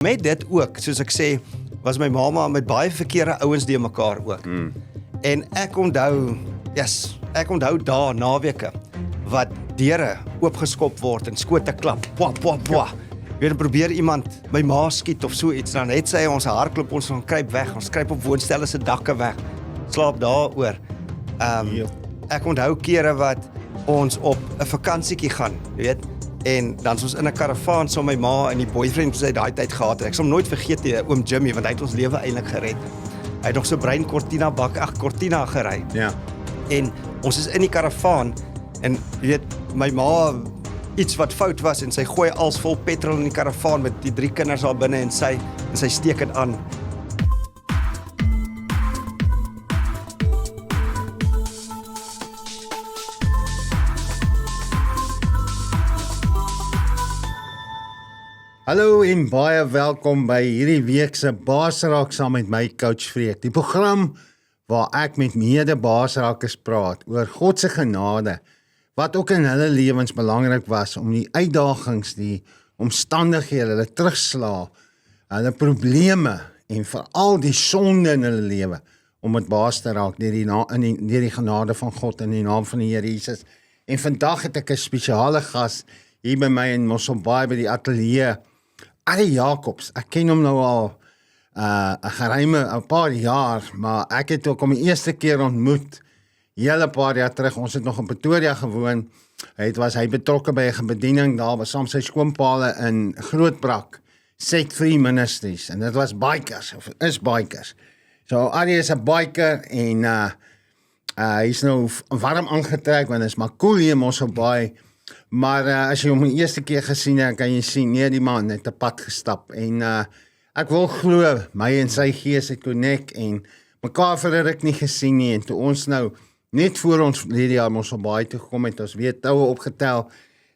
Met dit ook, soos ek sê, was my mamma met baie verkeerde ouens die mekaar ook. En ek onthou daar naweke wat deure oopgeskop word en skote klap. Weer probeer iemand my ma skiet of so iets, dan het sy ons hardklop, ons kruip weg, ons kruip op woonstelle se dakke weg, slaap daaroor. Ek onthou kere wat ons op 'n vakansietjie gaan, jy weet, en dan is ons in 'n karavaan saam my ma en die boyfriend wat hy daai tyd gehad het. Ek sal hom nooit vergeet nie, oom Jimmy, want hy het ons lewe eintlik gered. Hy het nog so bruin Cortina gery. Ja. En ons is in die karavaan en jy weet, my ma iets wat fout was en sy gooi als vol petrol in die karavaan met die 3 kinders daar binne en sy steek dit aan. Hallo en baie welkom by hierdie week se Baasraak saam met my coach Freek. Die program waar ek met mede-baasrakers praat oor God se genade wat ook in hulle lewens belangrik was om die uitdagings, die omstandighede, hulle terugslae, hulle probleme en veral die sonde in hulle lewe om dit baas te raak deur die genade van God in die naam van die Here Jesus. En vandag het ek 'n spesiale gas hier by my in Mosselbaai by die ateljee. Arie Jacobs, ek ken hom nou al 'n paar jaar, maar ek het ook hom die eerste keer ontmoet, hele paar jaar terug. Ons het nog in Pretoria gewoon. Hy betrokke by 'n bediening daar, was saam sy skoonpaale in Grootbrak, Set Free Ministries, en dit was bikers, of is bikers. So Arie is 'n biker en hy's nou warm aangetrek, want dit is maar cool hier in Mosselbaai. Maar as jy hom die eerste keer gesien het, kan jy sien, nee, die man het 'n pad gestap. En ek wil glo, my en sy gees het connect en mekaar vir 'n ruk nie gesien nie. En toe ons nou, net voor ons hierdie jaar Mosselbaai toe gekom het, ons weer toue opgetel.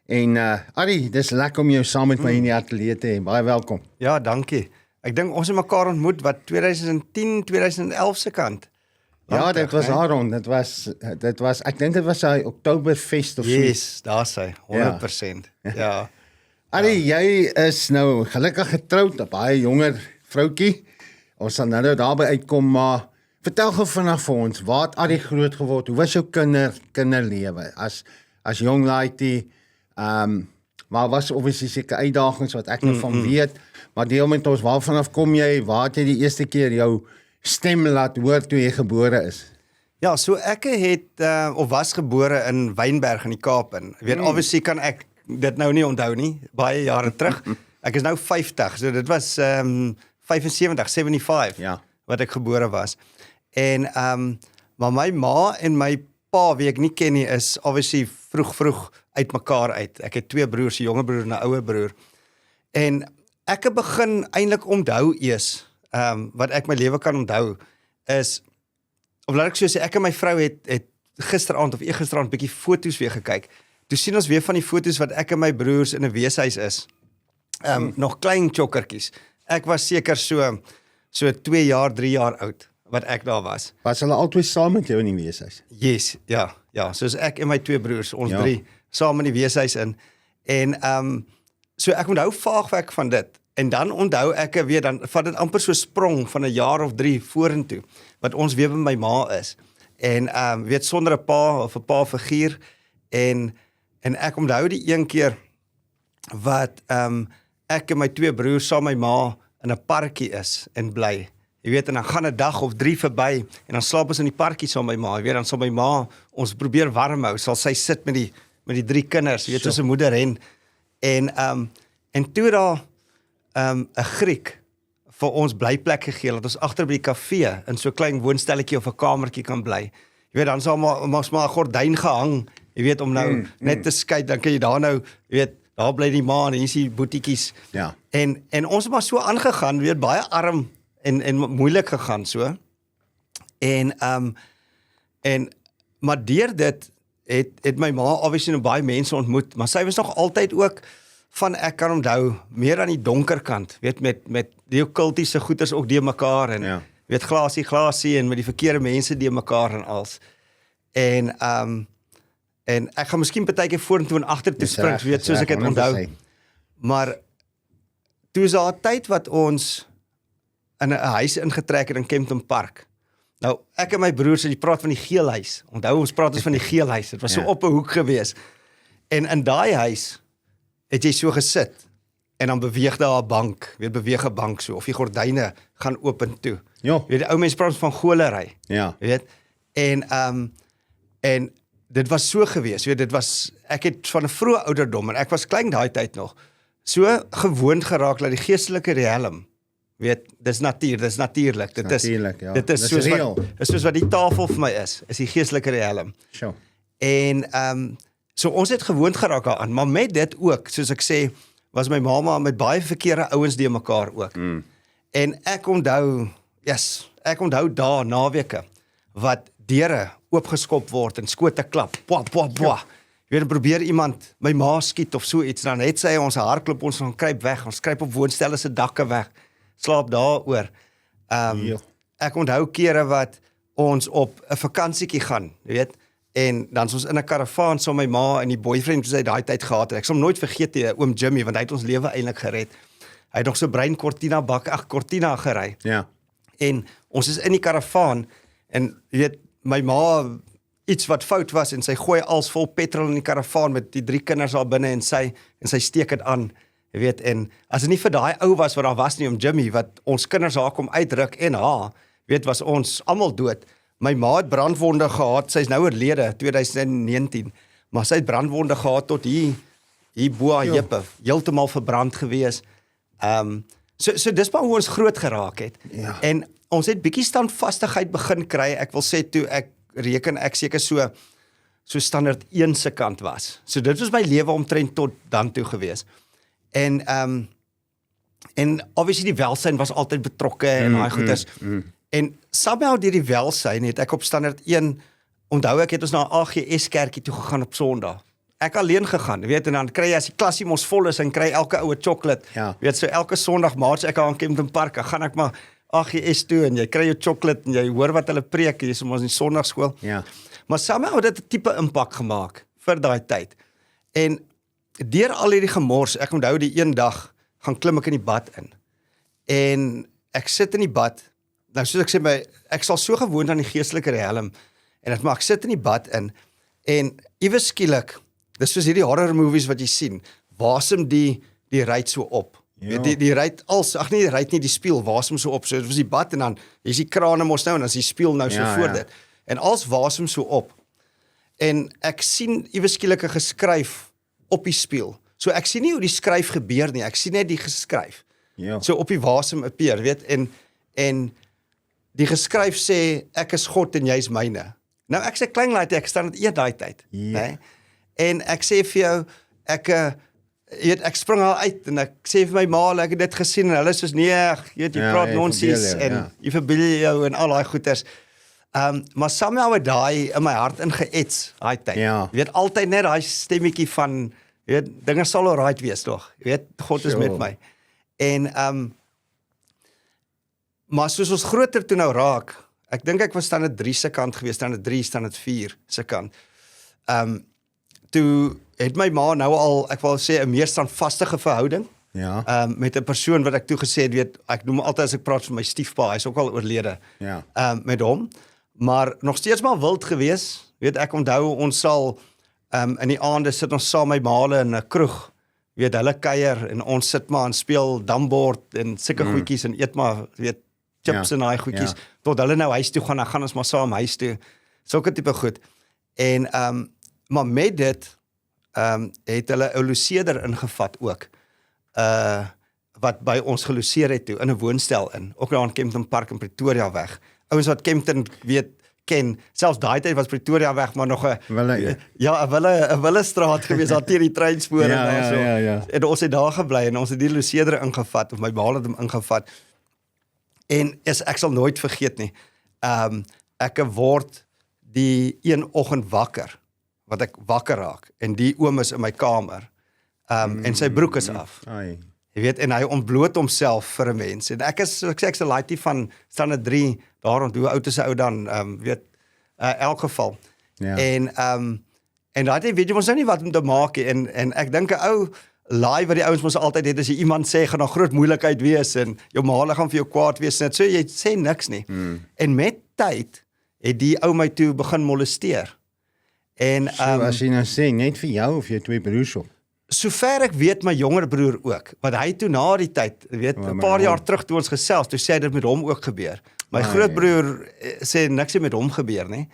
En Arie, dis lekker om jou saam met my in die ateljee te hê. Baie welkom. Ja, dankie. Ek dink ons het mekaar ontmoet wat 2010, 2011 se kant. Ja, dit was daar rond. Dit was, ek dink dit was hy Oktoberfest of so. Yes, daar sy, 100%. Ja. Arie, jy is nou gelukkig getroud, 'n baie jonger vroutjie. Ons sal nou daarby uitkom, maar vertel gou vinnig vir ons, waar het Arie groot geword? Hoe was jou kinderlewe as jong laaitie? Maar was obviously seker uitdagings wat ek nou van weet, maar deel met ons, waar vanaf kom jy? Waar het jy die eerste keer jou stem laat hoor toe jy gebore is? Ja, so ek het of was gebore in Wynberg in die Kaap en weet obviously kan ek dit nou nie onthou nie, baie jare terug. Ek is nou 50, so dit was 75 ja, wat ek gebore was. En maar my ma en my pa, wie ek nie ken nie, is obviously vroeg uit mekaar uit. Ek het 2 broers, 'n jonger broer en 'n ouer broer. En ek het begin eintlik onthou eers wat ek my lewe kan onthou is, of laat ek so sê, ek en my vrou het gisteraand of eergisteraand bietjie foto's weer gekyk. Toe sien ons weer van die foto's wat ek en my broers in 'n weeshuis is. Nog klein chokkertjies. Ek was seker so 2 jaar, 3 jaar oud wat ek daar was. Was hulle albei saam met jou in die weeshuis? Yes, ja, soos ek en my 2 broers, ons Ja. 3 saam in die weeshuis in. En so ek onthou vaagwerk van dit. En dan onthou ek weer, dan vat dit amper so sprong van 'n jaar of 3 vorentoe, wat ons weer by my ma is. En weet, sonder 'n pa of 'n pa figuur. En ek onthou die een keer wat ek en my 2 broers saam met my ma in 'n parkie is en bly. Jy weet, en dan gaan 'n dag of 3 verby en dan slaap ons in die parkie saam met my ma. Jy weet, dan sal my ma ons probeer warm hou, sal sy sit met die 3 kinders, jy weet, soos 'n moeder hen. En toe daar 'n Griek vir ons blyplek gegee, dat ons agter by die kafee in so 'n klein woonstelletjie of 'n kamertjie kan bly. Jy weet, dan sal maar 'n gordyn gehang, jy weet, om nou net te skei, dan kan jy daar nou, jy weet, daar bly die ma en hier is die boetiekies. Ja. En ons het maar so aangegaan, weet, baie arm en moeilik gegaan so. Maar deur dit het my ma obviously nou baie mense ontmoet, maar sy was nog altyd ook van, ek kan onthou, meer aan die donker kant, weet, met die okkultiese goeders ook deur mekaar en weet, glasie en met die verkeerde mense deur mekaar en als. En ek gaan miskien partykeer vorentoe en agtertoe spring, weet, soos ek dit onthou. Maar toe is daar 'n tyd wat ons in 'n huis ingetrek het in Kempton Park. Nou, ek en my broers, jy praat van die geelhuis. Onthou, ons praat van die geelhuis. Dit was so op 'n hoek gewees. En in daai huis het jy so gesit en dan beweeg daar 'n bank, beweeg 'n bank so of die gordyne gaan oop en toe. Ja. Die ou mense praat van golery. Ja. En dit was so gewees, dit was ek het van 'n vroeë ouderdom en ek was klein daai tyd nog. So gewoond geraak dat die geestelike riem, dis natuurlik, dit is natuurlik, ja. Dit is Dis soos reël. soos wat die tafel vir my is die geestelike riem. Sure. En so ons het gewoond geraak daaraan, maar met dit ook, soos ek sê, was my mamma met baie verkeerde ouens die mekaar ook. En ek onthou daar naweke wat deure oopgeskop word en skote klap. Bwa. Dan probeer iemand my ma skiet of so iets, dan het sy ons hardloop, ons gaan kruip weg, ons kruip op woonstelle se dakke weg, slaap daaroor. Ek onthou kere wat ons op 'n vakansietjie gaan, en dan is ons in 'n karavaan saam met my ma en die boyfriend wat hy daai tyd gehad het. Ek sal hom nooit vergeet nie, oom Jimmy, want hy het ons lewe eintlik gered. Hy het nog so bruin Cortina gery. Ja. En ons is in die karavaan en my ma iets wat fout was en sy gooi als vol petrol in die karavaan met die 3 kinders daar binne en sy steek dit aan. En as dit nie vir daai ou was wat daar was nie, om Jimmy wat ons kinders daar kom uitruk en was ons almal dood. My ma het brandwonde gehad, sy's nou oorlede 2019, maar sy het brandwonde gehad tot hier bo haar heupe, heeltemal verbrand gewees. So dis maar hoe ons groot geraak het. Ja. En ons het bietjie standvastigheid begin kry. Ek wil sê toe ek seker so standaard 1 se kant was. So dit was my lewe omtrent tot dan toe gewees. En obviously die welsyn was altyd betrokke en daai goeders. En somehow deur die welsyn het ek op standaard 1, onthou ek het ons na 'n AGS kerkie toe gegaan op Sondag. Ek alleen gegaan, en dan kry jy as die klasie mos vol is en kry elke oue chocolate. Ja. So elke Sondag maats ek aan Kempton Park, gaan ek maar AGS toe en jy kry jou chocolate en jy hoor wat hulle preek, jy is ons in Sondagskool. Ja. Maar somehow het dit 'n tipe impak gemaak vir daai tyd. En deur al hierdie gemors, ek onthou die een dag gaan klim ek in die bad in. En ek sit in die bad. Nou soos ek sê, ek sal so gewoond aan die geestelike riem en maar ek sit in die bad in en iewes skielik, dis soos hierdie horror movies wat jy sien, wasem die ruit so op. Ja. Die ruit die spieël wasem so op. So dit was die bad en dan is die krane mos nou en as die spieël nou so voor dit. En als wasem so op. En ek sien iewes skielik 'n geskryf op die spieël. So ek sien nie hoe die skryf gebeur nie, ek sien net die geskryf. Ja. So op die wasem appear, en die geskryf sê, ek is God en jy is myne. Nou ek sê klein laat ek staan dit eet daai tyd, né? En ek sê vir jou, ek spring al uit en ek sê vir my ma, ek het dit gesien en hulle is soos nee, jy praat nonsens en jy verbeel jou en al daai goeters. Maar somehow het daai in my hart ingeets daai tyd. Ja. Altyd net daai stemmetjie van dinge sal alright wees tog. God is met my. En maar soos ons groter toe nou raak, ek dink ek was standaard 3 se kant gewees, standaard 3, standaard 4 se kant. Toe het my ma nou al, ek wil sê 'n meer standvastige verhouding. Ja. Met 'n persoon wat ek toe gesê het, ek noem altyd as ek praat van my stiefpa, hy's ook al oorlede. Ja. Met hom, maar nog steeds maar wild gewees. Ek onthou ons sal in die aande sit ons saam my maale in 'n kroeg. Hulle kuier en ons sit maar en speel dambord en sulke goedjies en eet maar chips en daai goedjies tot hulle nou huis toe gaan, dan gaan ons maar saam huis toe. Sulke tipe goed. En maar met dit het hulle 'n loseerder ingevat ook. Wat by ons geloseer het toe in 'n woonstel in, ook daar in Kempton Park in Pretoria weg. Ouens wat Kempton ken, selfs daai tyd was Pretoria weg, maar nog 'n wille straat gewees, daar teen die treinspore en so. En ons het daar gebly en ons het die loseerder ingevat, of my ma het hom ingevat. En ek sal nooit vergeet nie. Ek word die een oggend wakker, wat ek wakker raak, en die oom is in my kamer, en sy broek is af. En hy ontbloot homself vir 'n mens. En ek's 'n laaitjie van standaard 3, daar rond, hoe oud is 'n ou dan, elk geval. Ja. En daai weet jy ons nou nie wat om te maak nie, en ek dink 'n laai wat die ouens mos altyd het, as jy iemand sê, gaan daar groot moeilikheid wees, en jou ma gaan vir jou kwaad wees, net so, jy sê niks nie. En met tyd, het die ou my toe begin molesteer. En, So as jy nou sê, net vir jou of jou 2 broers op? sover ek weet, my jonger broer ook, want hy toe na die tyd, weet, 'n paar jaar terug toe ons gesels, toe sê hy dit met hom ook gebeur. My grootbroer sê niks het met hom gebeur, nie.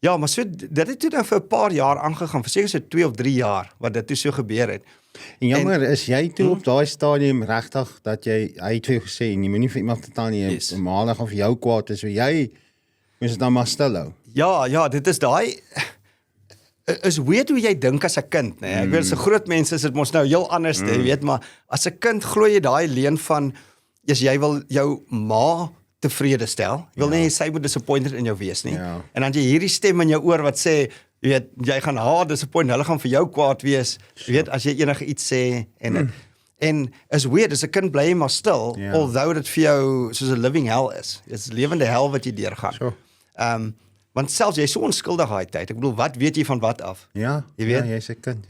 Ja, maar so, dit het toe nou vir 'n paar jaar aangegaan, verseker so 2 of 3 jaar, wat dit toe so gebeur het. En jammer, is jy toe op daai stadium regtig, dat hy het vir jou gesê, jy moenie vir iemand vertel nie, Yes. maandag of jou kwaad is, so jy moes dit dan maar stil hou. Ja, dit is daai, is weird hoe jy dink as 'n kind, né? Ek weet, as 'n groot mens is dit mos nou heel anders, jy weet, maar as 'n kind glo jy daai leen van, jy wil jou ma tevrede stel. Jy wil nie sy moet disappointed in jou wees nie. Ja. En dan jy hierdie stem in jou oor wat sê, jy weet, jy gaan haar disappoint, hulle gaan vir jou kwaad wees, jy weet, as jy enige iets sê, en is weird, as 'n kind bly jy maar stil, Ja. although dit vir jou soos 'n living hell is. Dit's lewende hel wat jy deurgaan. So. Want selfs jy is so onskuldig daai tyd. Ek bedoel, wat weet jy van wat af? Ja, Jy weet? ja, jy's 'n kind.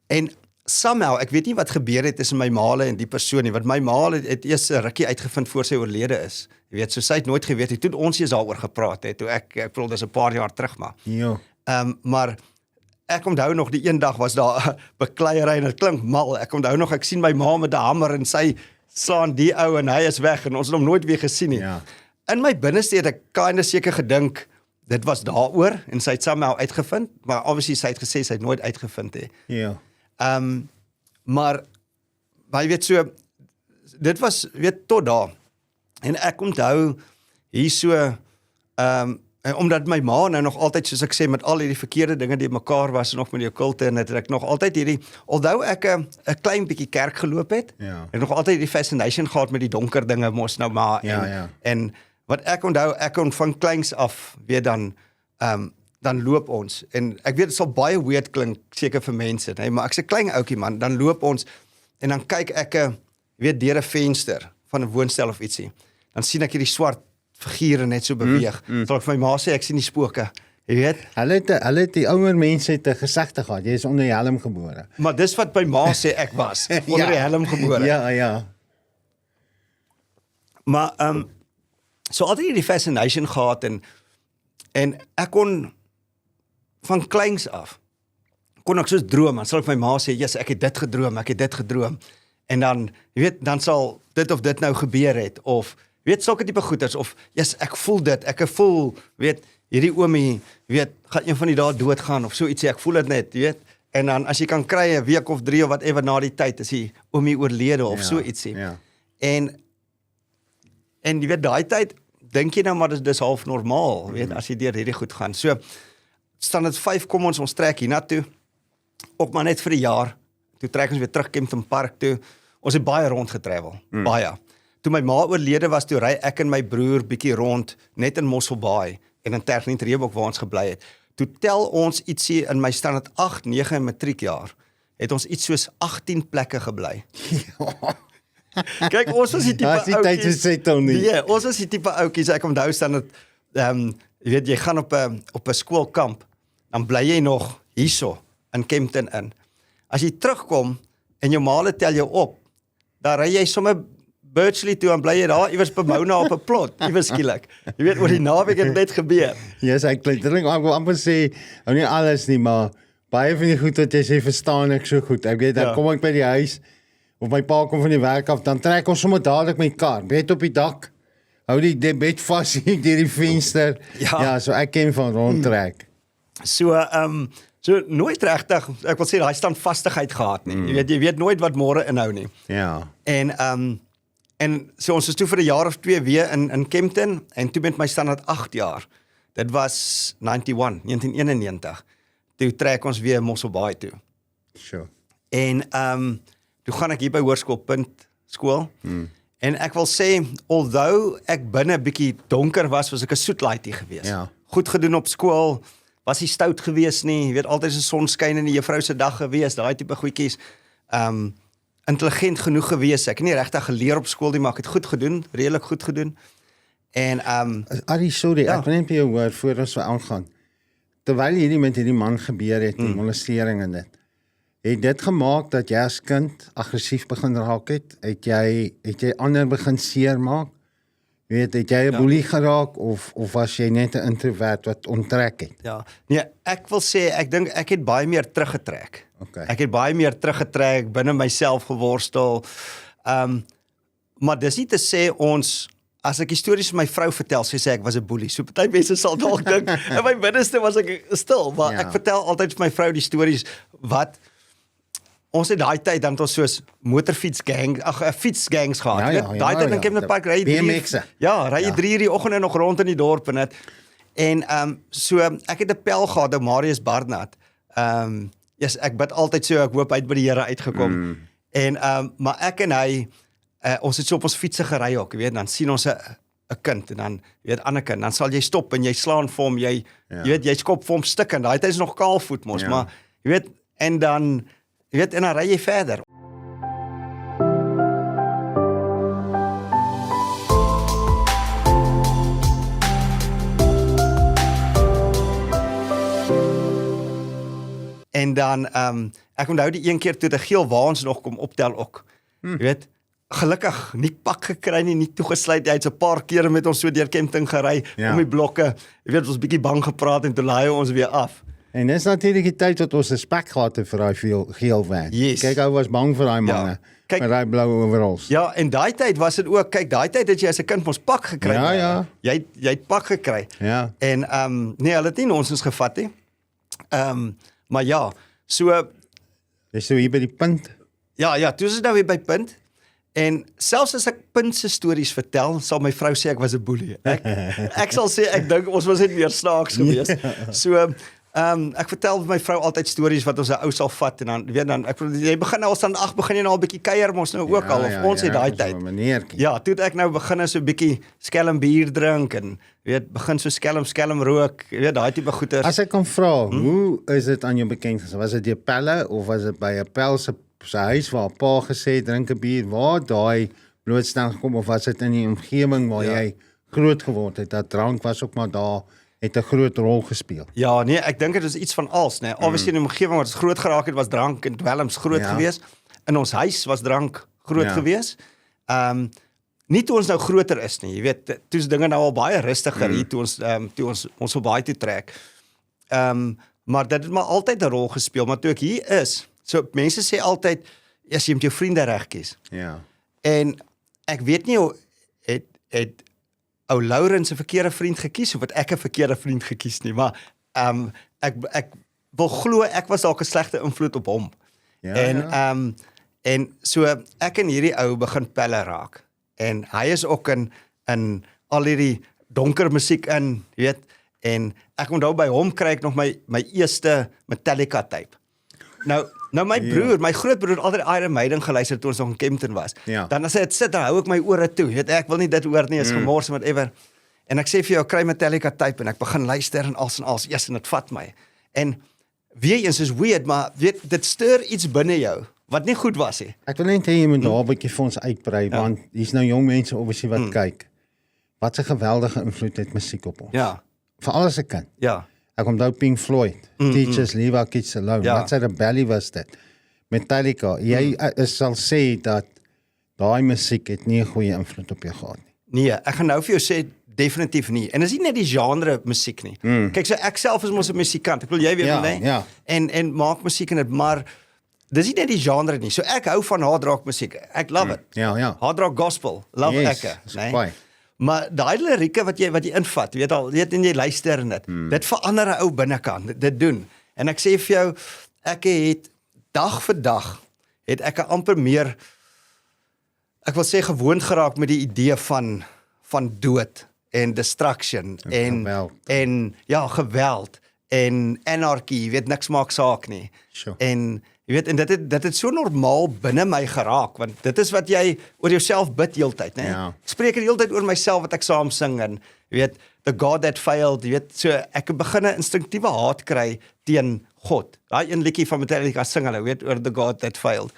En somehow, ek weet nie wat gebeur het tussen my ma en die persoon nie, want my ma het eers 'n rukkie uitgevind voor sy oorlede is. Jy weet, so sy het nooit geweet het, toe ons eers daaroor gepraat het, toe ek bedoel, dis 'n paar jaar terug maar. Ja. Maar ek onthou nog die een dag was daar 'n bekleierery en dit klink mal. Ek onthou nog ek sien my ma met 'n hamer en sy slaan die ou en hy is weg en ons het hom nooit weer gesien nie. Ja. In my binneste het ek kinda seker gedink dit was daaroor en sy het somehow uitgevind, maar obviously sy het gesê sy het nooit uitgevind het. Ja. Maar jy weet so, dit was weet tot daar. En ek onthou hier so omdat my ma nou nog altyd, soos ek sê, met al hierdie verkeerde dinge die mekaar was, nog met die okkulte en het ek nog altyd hierdie, alhoewel ek 'n klein bietjie kerk geloop het, ek nog altyd die fascination gehad met die donker dinge mos nou maar, en wat ek onthou, ek kon van kleins af weet dan loop ons, en ek weet dit sal baie weird klink seker vir mense, nee, maar ek's 'n klein ouetjie man, dan loop ons, en dan kyk ek weet deur 'n venster van 'n woonstel of ietsie, dan sien ek hierdie swart figure net so beweeg. Sal ek vir my ma sê, ek sien die spooke, jy weet. Hulle het die ouer mense het 'n gesegde gehad, jy is onder die helm gebore. Maar dis wat my ma sê ek was, onder die helm gebore. Ja. Maar, so altyd hierdie fascination gehad, en ek kon, van kleins af, kon ek soos droom, dan sal ek my ma sê, yes, ek het dit gedroom, en dan, jy weet, dan sal dit of dit nou gebeur het, of, weet, sulke tipe goeders, of, yes, ek voel dit, ek voel, weet, hierdie oomie, weet, gaan een van die dae doodgaan, of so ietsie, ek voel dit net, weet, en dan, as jy kan kry, 'n week of 3, of whatever na die tyd, is die oomie oorlede, of so ietsie, en jy weet, daai tyd, dink jy nou maar, dis half normaal, weet, as jy deur hierdie goed gaan, so, standaard 5 kom ons trek hiernatoe, ook maar net vir 'n jaar, toe trek ons weer terug Kempton Park toe, ons het baie rond getravel, baie. Toe my ma oorlede was, toe ry ek en my broer bietjie rond, net in Mosselbaai, en in Tergniet Reebok waar ons gebly het. Toe tel ons ietsie in my standaard 8, 9 en matriekjaar, het ons iets soos 18 plekke gebly. Kyk, ons was die tipe ouetjies. Nee, ons was die tipe ouetjies, ek onthou standaard, jy weet, jy gaan op 'n skoolkamp, dan bly jy nog hierso, in Kempton in. As jy terugkom, en jou maale tel jou op, dan ry jy sommer Birchley toe, en bly jy daar, iewers by Mouna op 'n plot, iewers skielik. Jy weet, oor die naweek het net gebeur. Yes, ek wil amper sê, nou nie alles nie, maar baie van die goed wat jy sê, verstaan ek so goed. Ek weet, dan kom ek by die huis, of my pa kom van die werk af, dan trek ons sommer dadelik my kar, bed op die dak, hou die bed vas hier deur die venster. Ja, so ek ken van rondtrek. So nooit regtig, ek wil sê, daai standvastigheid gehad nie. Jy weet nooit wat môre inhou nie. Ja. En so ons is toe vir 'n jaar of 2 weer in Kempton, en toe met my standaard 8 jaar, dit was 1991, toe trek ons weer Mosselbaai toe. Sure. En toe gaan ek hier by Hoërskoolpunt skool, en ek wil sê, although ek binne 'n bietjie donker was ek 'n soet laaitjie gewees. Ja. Goed gedoen op skool, was nie stout gewees nie, jy weet, altyd 'n sonskyn in die juffrou se dag gewees, daai tipe goedjies. Intelligent genoeg gewees, ek het nie regtig geleer op skool nie, maar ek het goed gedoen, redelik goed gedoen. En Arie, sorry, ek wil net by jou hoor voor ons aangaan. Terwyl hierdie met hierdie man gebeur het, die molestering en dit. Het dit gemaak dat jy as kind aggressief begin raak het? Het jy ander begin seermaak? Het jy 'n boelie geraak of was jy net 'n introvert wat onttrek het? Ja. Nee, ek wil sê ek dink ek het baie meer teruggetrek. Okay. Ek het baie meer teruggetrek, binne myself geworstel. Maar dis nie te sê as ek stories vir my vrou vertel, sy sê ek was 'n boelie. So party mense sal dalk dink in my binneste was ek stil, maar ek vertel altyd vir my vrou die stories wat ons het daai tyd dan het ons soos fietsgangs gehad. Daai tyd in Kempton Park ry jy BMX'e. ry jy 3 uur die oggend nog rond in die dorp en dit. En so ek het 'n pel gehad, ou Marius Barnard. Ek bid altyd so, ek hoop hy het by die Here uitgekom. En maar ek en hy ons het so op ons fietsse gery ook, weet, dan sien ons 'n kind en dan weet ander kind, dan sal jy stop en jy slaan vir hom, jy weet jy skop vir hom stuk en daai tyd is nog kaalvoet mos, maar jy weet en dan ry jy verder. En dan ek onthou die een keer toe die geel waans nog kom optel ook. Jy weet, gelukkig nie pak gekry nie toegesluit. Hy het so 'n paar kere met ons so deur Kempton gery om die blokke. Jy weet, ons bietjie bang gepraat en toe laai ons weer af. En dis natuurlik die tyd wat ons respek gehad het vir daai geel van. Yes. Kyk, hy was bang vir daai manne met daai blou overalls. Ja, en daai tyd was dit ook, kyk, daai tyd het jy as 'n kind mos pak gekry. Ja. Jy het pak gekry. Ja. En nee, hulle het nie nonsens gevat nie. Maar ja, so Dis so hier by die punt. Ja, toe is dit nou weer by punt. En selfs as ek punt se stories vertel, sal my vrou sê ek was 'n boelie. Ek sal sê ek dink ons was net meer snaaks geweest. So ek vertel my vrou altyd stories wat ons 'n ou sal vat en dan jy begin nou al staan 8 begin jy nou al bietjie kuier mos nou ook al of ons het daai tyd. Ja, toe ek nou begin so 'n bietjie skelm bier drink en begin so skelm rook, daai tipe goeters. As ek kan vra, hoe is dit aan jou bekend gewees? Was dit deur pelle of was dit by 'n pel se huis waar pa gesê drink 'n bier? Waar daai blootstelling gekom of was dit in die omgewing waar jy groot geword het? Dat drank was ook maar daar het 'n groot rol gespeel. Ja, nee, ek dink dit is iets van als, né? Obviously in die omgewing wat ons groot geraak het was drank en dwelms groot geweest. In ons huis was drank groot geweest. Nie toe ons nou groter is nie, jy weet, toe is dinge nou al baie rustiger hier toe ons op baie toe trek. Maar dit het maar altyd 'n rol gespeel, maar toe ek hier is, so mense sê altyd as jy met jou vriende reg kies. Ja. En ek weet nie het ou Laurens 'n verkeerde vriend gekies of het ek 'n verkeerde vriend gekies nie, maar ek wil glo ek was dalk 'n slegte invloed op hom. En so ek en hierdie ou begin pelle raak. En hy is ook in al hierdie donker musiek in, jy weet, en ek onthou by hom kry ek nog my eerste Metallica tape. Nou my broer, my grootbroer het altyd Iron Maiden geluister toe ons nog in Kempton was. Dan as hy het sit, dan hou ek my ore toe. Weet ek wil nie dit hoor nie, is gemors en whatever. En ek sê vir jou, kry Metallica tape en ek begin luister en als en dit vat my. En weer eens is weird, maar weet dit stuur iets binne jou wat nie goed was nie. Ek wil net hê jy moet daar 'n bietjie vir ons uitbrei want hier's nou jong mense obviously wat kyk. Wat 'n geweldige invloed het musiek op ons. Ja. Veral as 'n kind. Ja. Ek onthou Pink Floyd, Teachers Leave Our Kids Alone. Wat 'n rebellie was dit. Metallica, jy sal sê dat daai musiek het nie 'n goeie invloed op jou gehad nie. Nee, ek gaan nou vir jou sê definitief nie. En dis nie net die genre musiek nie. Kyk, so ek self is mos 'n musikant. Ek wil jy weet nee. Ja. En maak musiek en dit, maar dis nie net die genre nie. So ek hou van hard rock musiek. Ek love it. Ja. Hard rock gospel, love ek, né? Maar daai lirieke wat jy invat, weet en jy luister en dit verander 'n ou binnekant. Dit doen. En ek sê vir jou, ek het dag vir dag het ek amper meer, ek wil sê gewoond geraak met die idee van dood en destruction en geweld en anarchy, weet niks maak saak nie. Sure. En jy weet, en dit het so normaal binne my geraak, want dit is wat jy oor jouself bid heeltyd, né? Ja. Ek spreek heeltyd oor myself wat ek saam sing en jy weet, the God that failed, jy weet, so ek begin 'n instinktiewe haat kry teen God. Daai een liedjie van Metallica sing hulle, weet, oor the God that failed.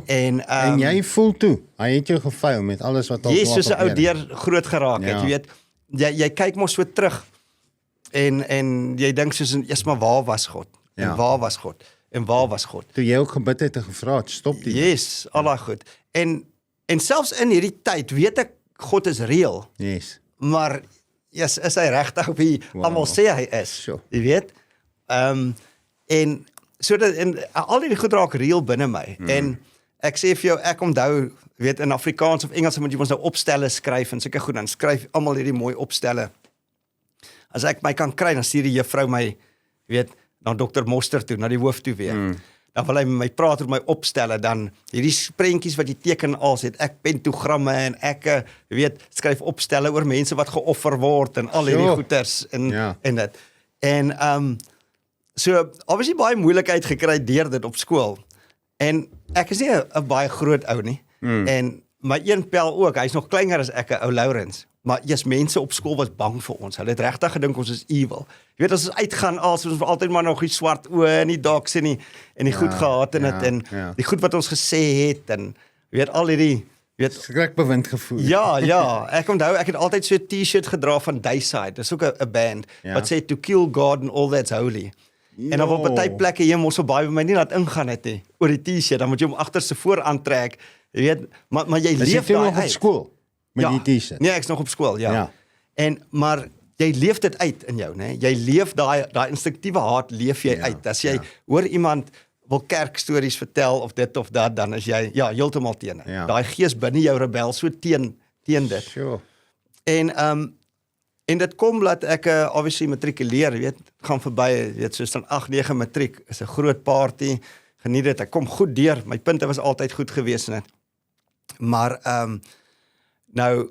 En jy voel toe, hy het jou gefail met alles wat al Jesus se ou deur groot geraak het, jy weet. Jy kyk mos so terug en jy dink soos eers maar waar was God? En waar was God? en waar was God? Toe jy ook gebid het en gevra het, stop die. Yes, al goed. En selfs in hierdie tyd weet ek God is reël, Yes. maar yes, is hy regtig wie almal sê hy is? Sure. Jy weet? En so dat en al die goed raak reël binne my. En ek sê vir jou, ek onthou, weet in Afrikaans of Engels moet jy ons nou opstelle skryf en sulke goed, dan skryf almal hierdie mooi opstelle. As ek my kan kry, dan stuur die juffrou my, weet, na Dr. Moster toe, na die hoof toe weer. Dan wil hy met my praat oor my opstelle, dan hierdie prentjies wat jy teken als het, ek pentogramme en ek, weet, skryf opstelle oor mense wat geoffer word en al hierdie goeters en dit. En so, obviously baie moeilikheid gekry deur dit op skool. En ek is nie 'n baie groot ou nie. En my een pel ook, hy's nog kleiner as ek, 'n ou Lourens. Maar mense op skool was bang vir ons. Hulle het regtig gedink ons is evil. Jy weet, as ons uitgaan, ons altyd maar nog die swart oë en die doks en die goed gehad en dit en die goed wat ons gesê het en jy weet al hierdie skrikbewind gevoel. Ja, ek onthou ek het altyd so 'n T-shirt gedra van Dayside. Dis ook 'n band wat sê to kill God and all that's holy. En dan op baie plekke hier mos so baie by my nie laat ingaan het nie oor die T-shirt, dan moet jy hom agter se voor aantrek. Jy weet, maar jy leef daai uit. Op skool met die T-shirt. Nee, ek's nog op skool, ja. Maar jy leef dit uit in jou, né? Jy leef daai instinktiewe haat leef jy uit. As jy hoor iemand wil kerkstories vertel of dit of dat, dan is jy heeltemal teen. Daai gees binne jou rebel so teen dit. Sure. En dit kom dat ek obviously matrikuleer, weet, gaan verby, weet, soos dan 8-9 matriek is 'n groot party, geniet dit, ek kom goed deur, my punte was altyd goed gewees in dit. Maar nou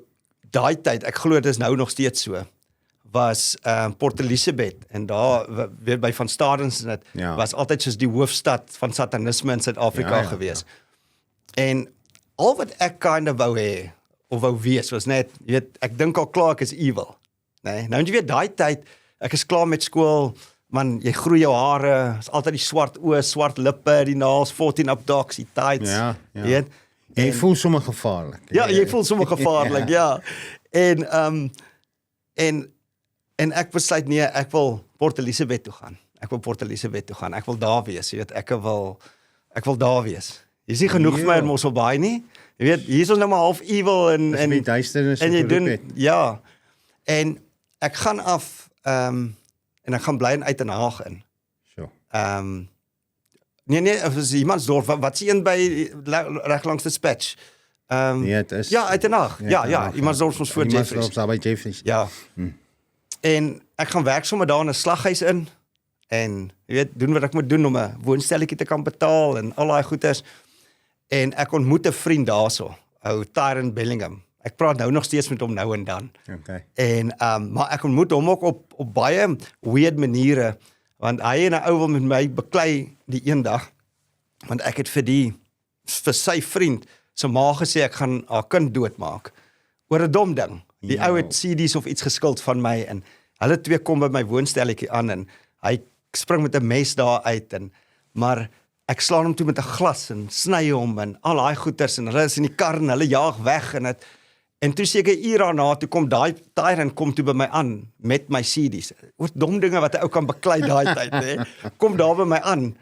daai tyd, ek glo dit is nou nog steeds so, was Port Elizabeth en daar weer by Van Stadens en dit was altyd soos die hoofstad van satanisme in Suid-Afrika gewees. En al wat ek kind of wou hê of wou wees was net, jy weet, ek dink al klaar ek is evil. Nee, nou jy weet daai tyd, ek is klaar met skool, man, jy groei jou hare, is altyd die swart oë, swart lippe, die naels, 14 up docs, die tights, weet. En jy voel sommer gevaarlik. Ja, jy voel sommer gevaarlik, En ek besluit nee, ek wil Port Elizabeth toe gaan. Ek wil daar wees, jy weet, ek wil daar wees. Jy sien genoeg vir my in Mossel Bay nie. Jy weet, hier is ons nou maar half evil en jy doen en ek gaan af en ek gaan bly in Uitenhaag in. Sure. Nee, of is Imansdorp, wat sien een by reg langs Dispatch? Nee, het is Uitenhaag. Ja, Imansdorp ons voor Jeffries. Imansdorp by Jeffries. Ja. En ek gaan werk sommer daar in 'n slaghuis in en jy weet, doen wat ek moet doen om 'n woonstelletjie te kan betaal en al daai goeders. En ek ontmoet 'n vriend daarso, ou Tyron Bellingham. Ek praat nou nog steeds met hom nou en dan. Okay. En maar ek ontmoet hom ook op baie weird maniere, want hy en 'n ou wil met my beklei die een dag, want ek het vir sy vriend se ma gesê ek gaan haar kind doodmaak oor 'n dom ding. Die ou het CD's of iets geskuld van my en hulle twee kom by my woonstelletjie aan en hy spring met 'n mes daar uit maar ek slaan hom toe met 'n glas en sny hom en al daai goeters en hulle is in die kar en hulle jaag weg en toe seker ure daarna toe kom daai Tyron kom toe by my aan met my CD's. Oor dom dinge wat 'n ou kan beklei daai tyd, hè. Kom daar by my aan.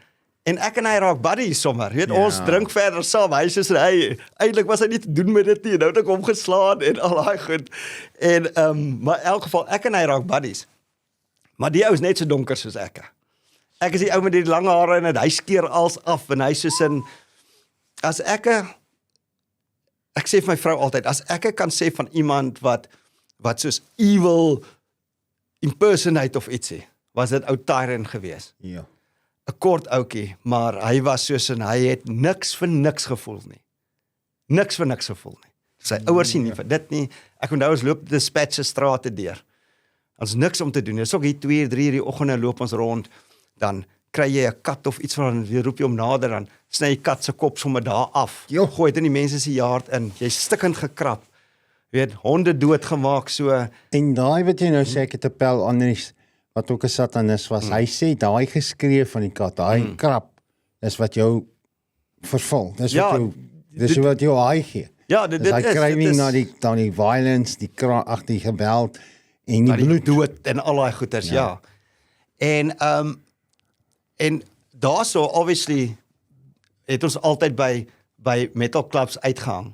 En ek en hy raak buddies sommer. Weet, ons drink verder saam. Hy sê hy eintlik was hy nie te doen met dit nie. Nou het ek hom geslaan en al daai goed. En maar in elk geval ek en hy raak buddies. Maar die ou is net so donker soos ek. Ek is die ou met die lang hare en hy skeer als af en hy soos in as ek sê vir my vrou altyd, as ek kan sê van iemand wat soos evil impersonate of ietsie, was dit ou Tyron gewees. Ja. 'n kort ouetjie, maar hy was soos en hy het niks vir niks gevoel nie. Niks vir niks gevoel nie. Sy ouers sien nie vir dit nie. Ek onthou ons loop die Dispatch se strate deur. Ons niks om te doen. Dis ook hier 2, 3 die oggende loop ons rond, dan kry jy 'n kat of iets van jy roep jy hom nader dan sny jy kat se kop sommer daar af. Jy gooi dit in die mense se yard in. Jy's stikkend gekrap. Weet, honde doodgemaak so. En daai wat jy nou sê ek het 'n pel Andries wat ook 'n satanis was. Hy sê daai geskree van die kat, daai krap is wat jou vervul. Dis wat jou haai gee. Ja, dit is craving na die violence, die geweld en die bloed dood en al daai goeters, ja. En daarso obviously het ons altyd by metal clubs uitgehang.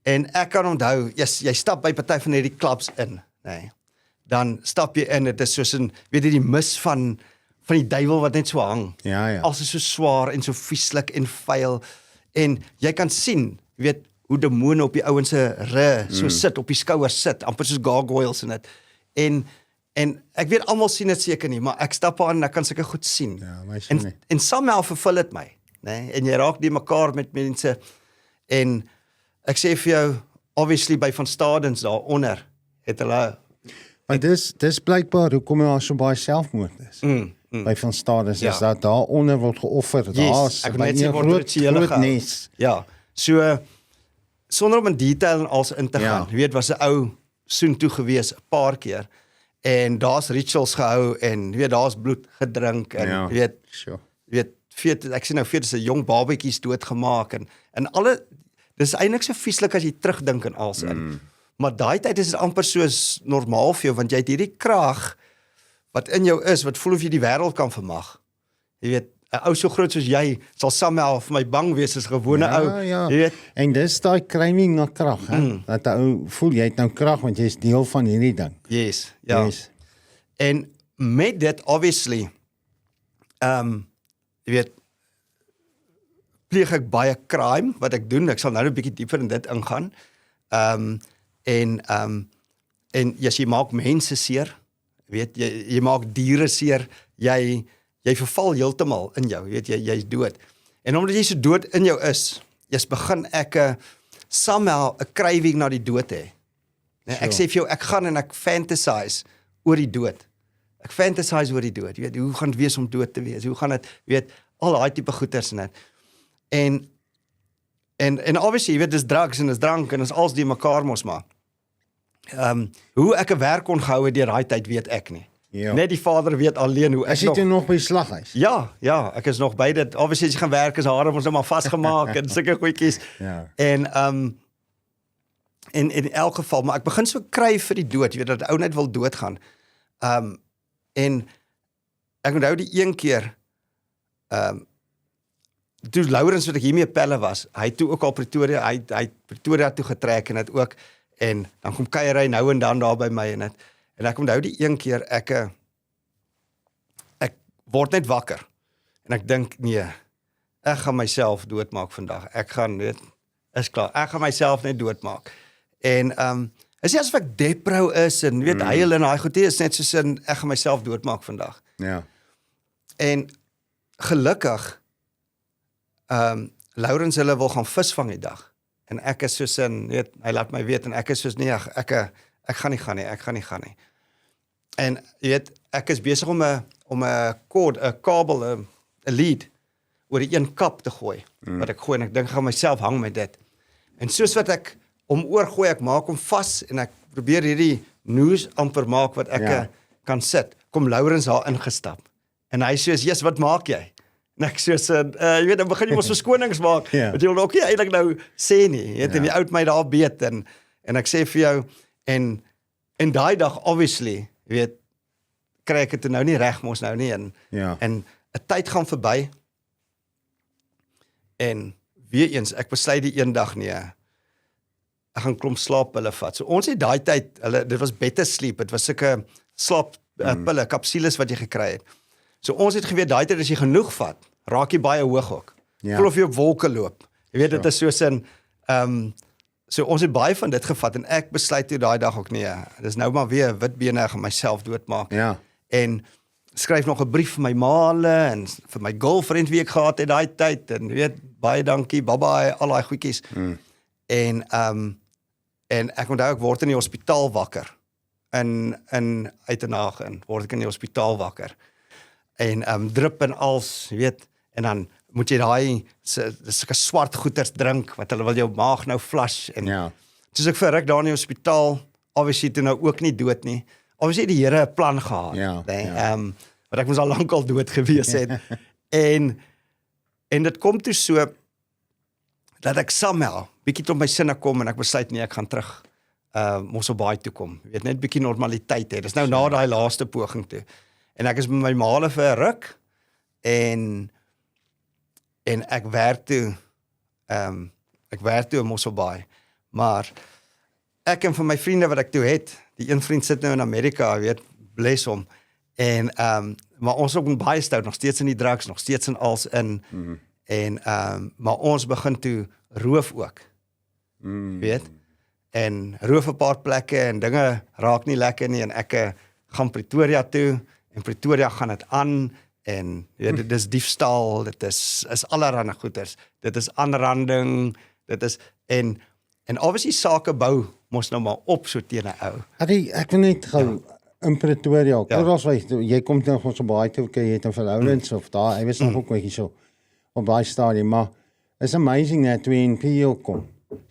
En ek kan onthou, jy stap by party van hierdie clubs in, nee. Dan stap jy in, dit is soos 'n, weet jy, die mis van die duiwel wat net so hang. Ja. Alles is so swaar en so vieslik en vuil. En jy kan sien, weet, hoe demone op die ouens se rug so sit, op die skouers sit, amper soos gargoyles en dit. En ek weet almal sien dit seker nie, maar ek stap aan en ek kan seker goed sien. Ja, my sien nie. En somehow vervul dit my, né? En jy raak die mekaar met mense. En ek sê vir jou, obviously by Van Stadens daaronder het hulle Maar dis blykbaar hoekom daar so baie selfmoord is. By Van Stadens is dat daaronder word geoffer. Daar's ek wil net sê word rituele gehou. nes. Ja, so sonder om in detail en alles in te gaan. Jy weet, was 'n ou soontoe gewees 'n paar keer en daar's rituals gehou en jy weet daar's bloed gedrink en jy weet, ek sien nou fetus 'n jong babatjies doodgemaak en alle dis eintlik so vieslik as jy terugdink en alles in. Maar daai tyd is dit amper soos normaal vir jou want jy het hierdie krag wat in jou is wat voel of jy die wêreld kan vermag. Jy weet, 'n ou so groot soos jy sal somehow vir my bang wees as 'n gewone ou. Ja. Jy weet, En dis daai craving na krag, hè. Dat 'n ou voel jy het nou krag want jy's deel van hierdie ding. yes, ja. Yes. En met dit obviously jy weet pleeg ek baie crime wat ek doen. Ek sal nou 'n bietjie dieper in dit ingaan. En jy maak mense seer. Weet jy maak diere seer. Jy verval heeltemal in jou, weet jy's dood. En omdat jy so dood in jou is, begin ek somehow 'n craving na die dood hê. Nee, ek sê vir jou, ek gaan en ek fantasize oor die dood. Ek fantasize oor die dood. Jy weet, hoe gaan dit wees om dood te wees? Hoe gaan dit, weet, al daai tipe goeters en dit. En obviously, jy weet, dis drugs en dis drank en dis alles die mekaar mos maak. Hoe ek 'n werk kon gehou het deur daai tyd weet ek nie. Ja. Net die Vader weet alleen hoe ek Is jy toe nog by slaghuis? Ja, ek is nog by dit. Obviously as jy gaan werk is hare ons nou maar vasgemaak en sulke goedjies. Ja. En in elk geval, maar ek begin so kry vir die dood, jy weet dat ou net wil doodgaan. En ek onthou die een keer toe Lourens wat ek hiermee pelle was, hy toe ook al Pretoria, hy Pretoria toe getrek en dit ook, en dan kom kuier hy nou en dan daar by my en ek onthou die een keer ek word net wakker en ek dink nee, ek gaan myself doodmaak vandag. Ek gaan weet, is klaar. Ek gaan myself net doodmaak. En is nie asof ek depro is en weet huil en daai goed is net soos in ek gaan myself doodmaak vandag. Ja. En gelukkig Lourens hulle wil gaan visvang die dag. En ek is soos in, weet, hy laat my weet en ek is soos nee, ek gaan nie gaan nie. En jy weet, ek is besig om 'n kabel, 'n lead oor die een kap te gooi. Wat ek gooi en ek dink ek gaan myself hang met dit. En soos wat ek oor gooi, ek maak hom vas en ek probeer hierdie noose amper maak wat ek kan sit. Kom Lourens daar ingestap. En hy sê, "Jesus, wat maak jy?" En ek sê, jy weet, dan begin jy mos verskonings maak. Want jy wil ook nie eintlik nou sê nie. Jy weet, en die oud my daar beet en ek sê vir jou en daai dag obviously, jy weet, kry ek dit nou nie reg mos nou nie en 'n tyd gaan verby. En weer eens, ek besluit die een dag nee. Ek gaan klomp slaappille vat. So ons het daai tyd, dit was better sleep, dit was sulke slaappille, kapsules wat jy gekry het. So ons het geweet daai tyd as jy genoeg vat, raak jy baie hoog ook. Voel of jy op wolke loop. Jy weet dit is soos in so ons het baie van dit gevat en ek besluit toe daai dag ook nee, dis nou maar weer witbene, ek gaan myself doodmaak. En skryf nog 'n brief vir my maale en vir my girlfriend wie ek gehad het daai tyd en weet baie dankie, bye al daai goedjies. En ek onthou ek word in die hospitaal wakker. In Uitenhage word ek in die hospitaal wakker. En drip en als, weet, en dan moet jy daai sulke swart goeters drink wat hulle wil jou maag nou flush en soos ek vir ruk daar in die hospitaal, obviously toe nou ook nie dood nie. Obviously die Here 'n plan gehad. Wat ek moes al lank al dood gewees het. en dit kom toe so dat ek somehow bietjie tot my sinne kom en ek besluit nee, ek gaan terug Mosselbaai toe kom. Jy weet net bietjie normaliteit hê. Dis nou na daai laaste poging toe. En ek is met my maale vir 'n ruk en en ek werk toe in Mosselbaai, maar ek en van my vriende wat ek toe het, die een vriend sit nou in Amerika, weet, bless hom, en maar ons ook baie stout, nog steeds in die drugs, nog steeds in als in, en maar ons begin toe roof ook, weet, en roof 'n paar plekke, en dinge raak nie lekker nie, en ek gaan Pretoria toe, en Pretoria gaan dit aan, en weet, dit is diefstal, dit is allerhande goeders, dit is aanranding, dit is, en obviously sake bou, mos nou maar op so teen 'n ou. Ek wil net gou in Pretoria, jy kom nou ons op baie toe, jy het 'n verhoudings of daar, hy was nog ook bietjie so op daai stadium, maar it's amazing that toe in PO kom,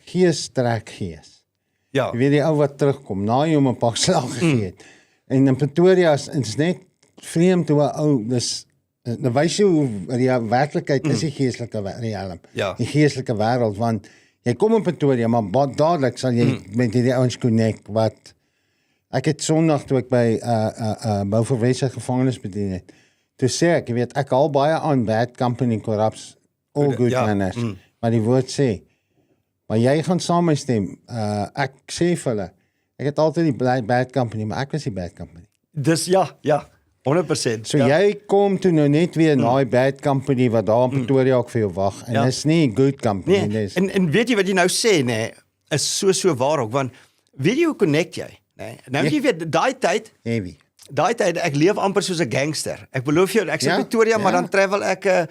gees trek gees. Ja. Jy weet die ou wat terugkom, na jy hom 'n pak slag gegee het. En in Pretoria is net vreemd hoe 'n ou, dis nou wys jy hoe die werklikheid is die geestelike realm, die geestelike wêreld, want jy kom in Pretoria, maar dadelik sal jy met hierdie ouens connect, wat ek het Sondag toe ek by Beaufort-Wes gevangenis bedien het, toe sê ek, jy weet, ek haal baie aan bad company corrupts all good manners, maar die woord sê, maar jy gaan saam my stem, ek sê vir hulle, ek het altyd die bad company, maar ek was die bad company. Dus ja, 100%. So jy kom toe nou net weer na die bad company wat daar in Pretoria ook vir jou wag, en dis nie good company. Nee, en weet jy wat jy nou sê, nee, is so waar ook, want weet jy hoe connect jy? Nee, nou jy weet, daai tyd, ek leef amper soos 'n gangster. Ek beloof jou, ek sê Pretoria, maar dan travel ek